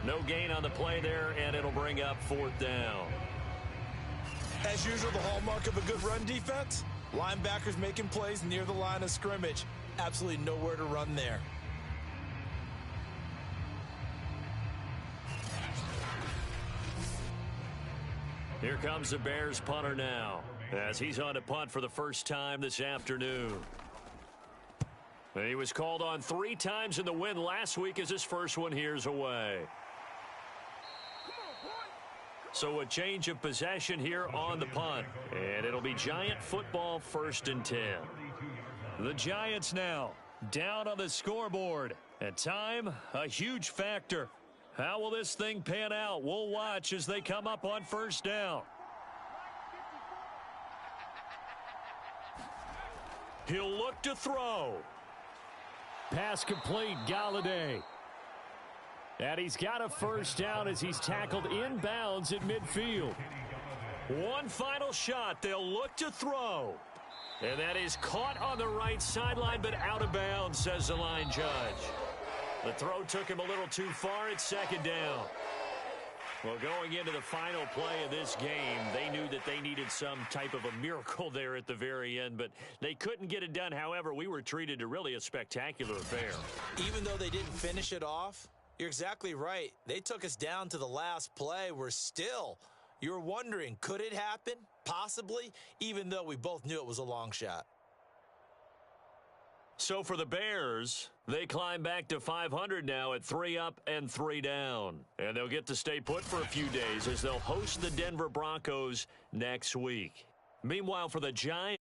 No gain on the play there, and it'll bring up 4th down. As usual, the hallmark of a good run defense, linebackers making plays near the line of scrimmage. Absolutely nowhere to run there. Here comes the Bears punter now as he's on to punt for the first time this afternoon. He was called on 3 times in the win last week as his first one here's away. So a change of possession here on the punt. And it'll be Giant football 1st and 10. The Giants now down on the scoreboard. And time, a huge factor. How will this thing pan out? We'll watch as they come up on 1st down. He'll look to throw. Pass complete, Galladay. And he's got a first down as he's tackled inbounds at midfield. One final shot. They'll look to throw. And that is caught on the right sideline, but out of bounds, says the line judge. The throw took him a little too far at 2nd down. Well, going into the final play of this game, they knew that they needed some type of a miracle there at the very end, but they couldn't get it done. However, we were treated to really a spectacular affair. Even though they didn't finish it off, you're exactly right. They took us down to the last play. You're wondering, could it happen? Possibly, even though we both knew it was a long shot. So for the Bears, they climb back to 500 now at 3 up and 3 down. And they'll get to stay put for a few days as they'll host the Denver Broncos next week. Meanwhile, for the Giants,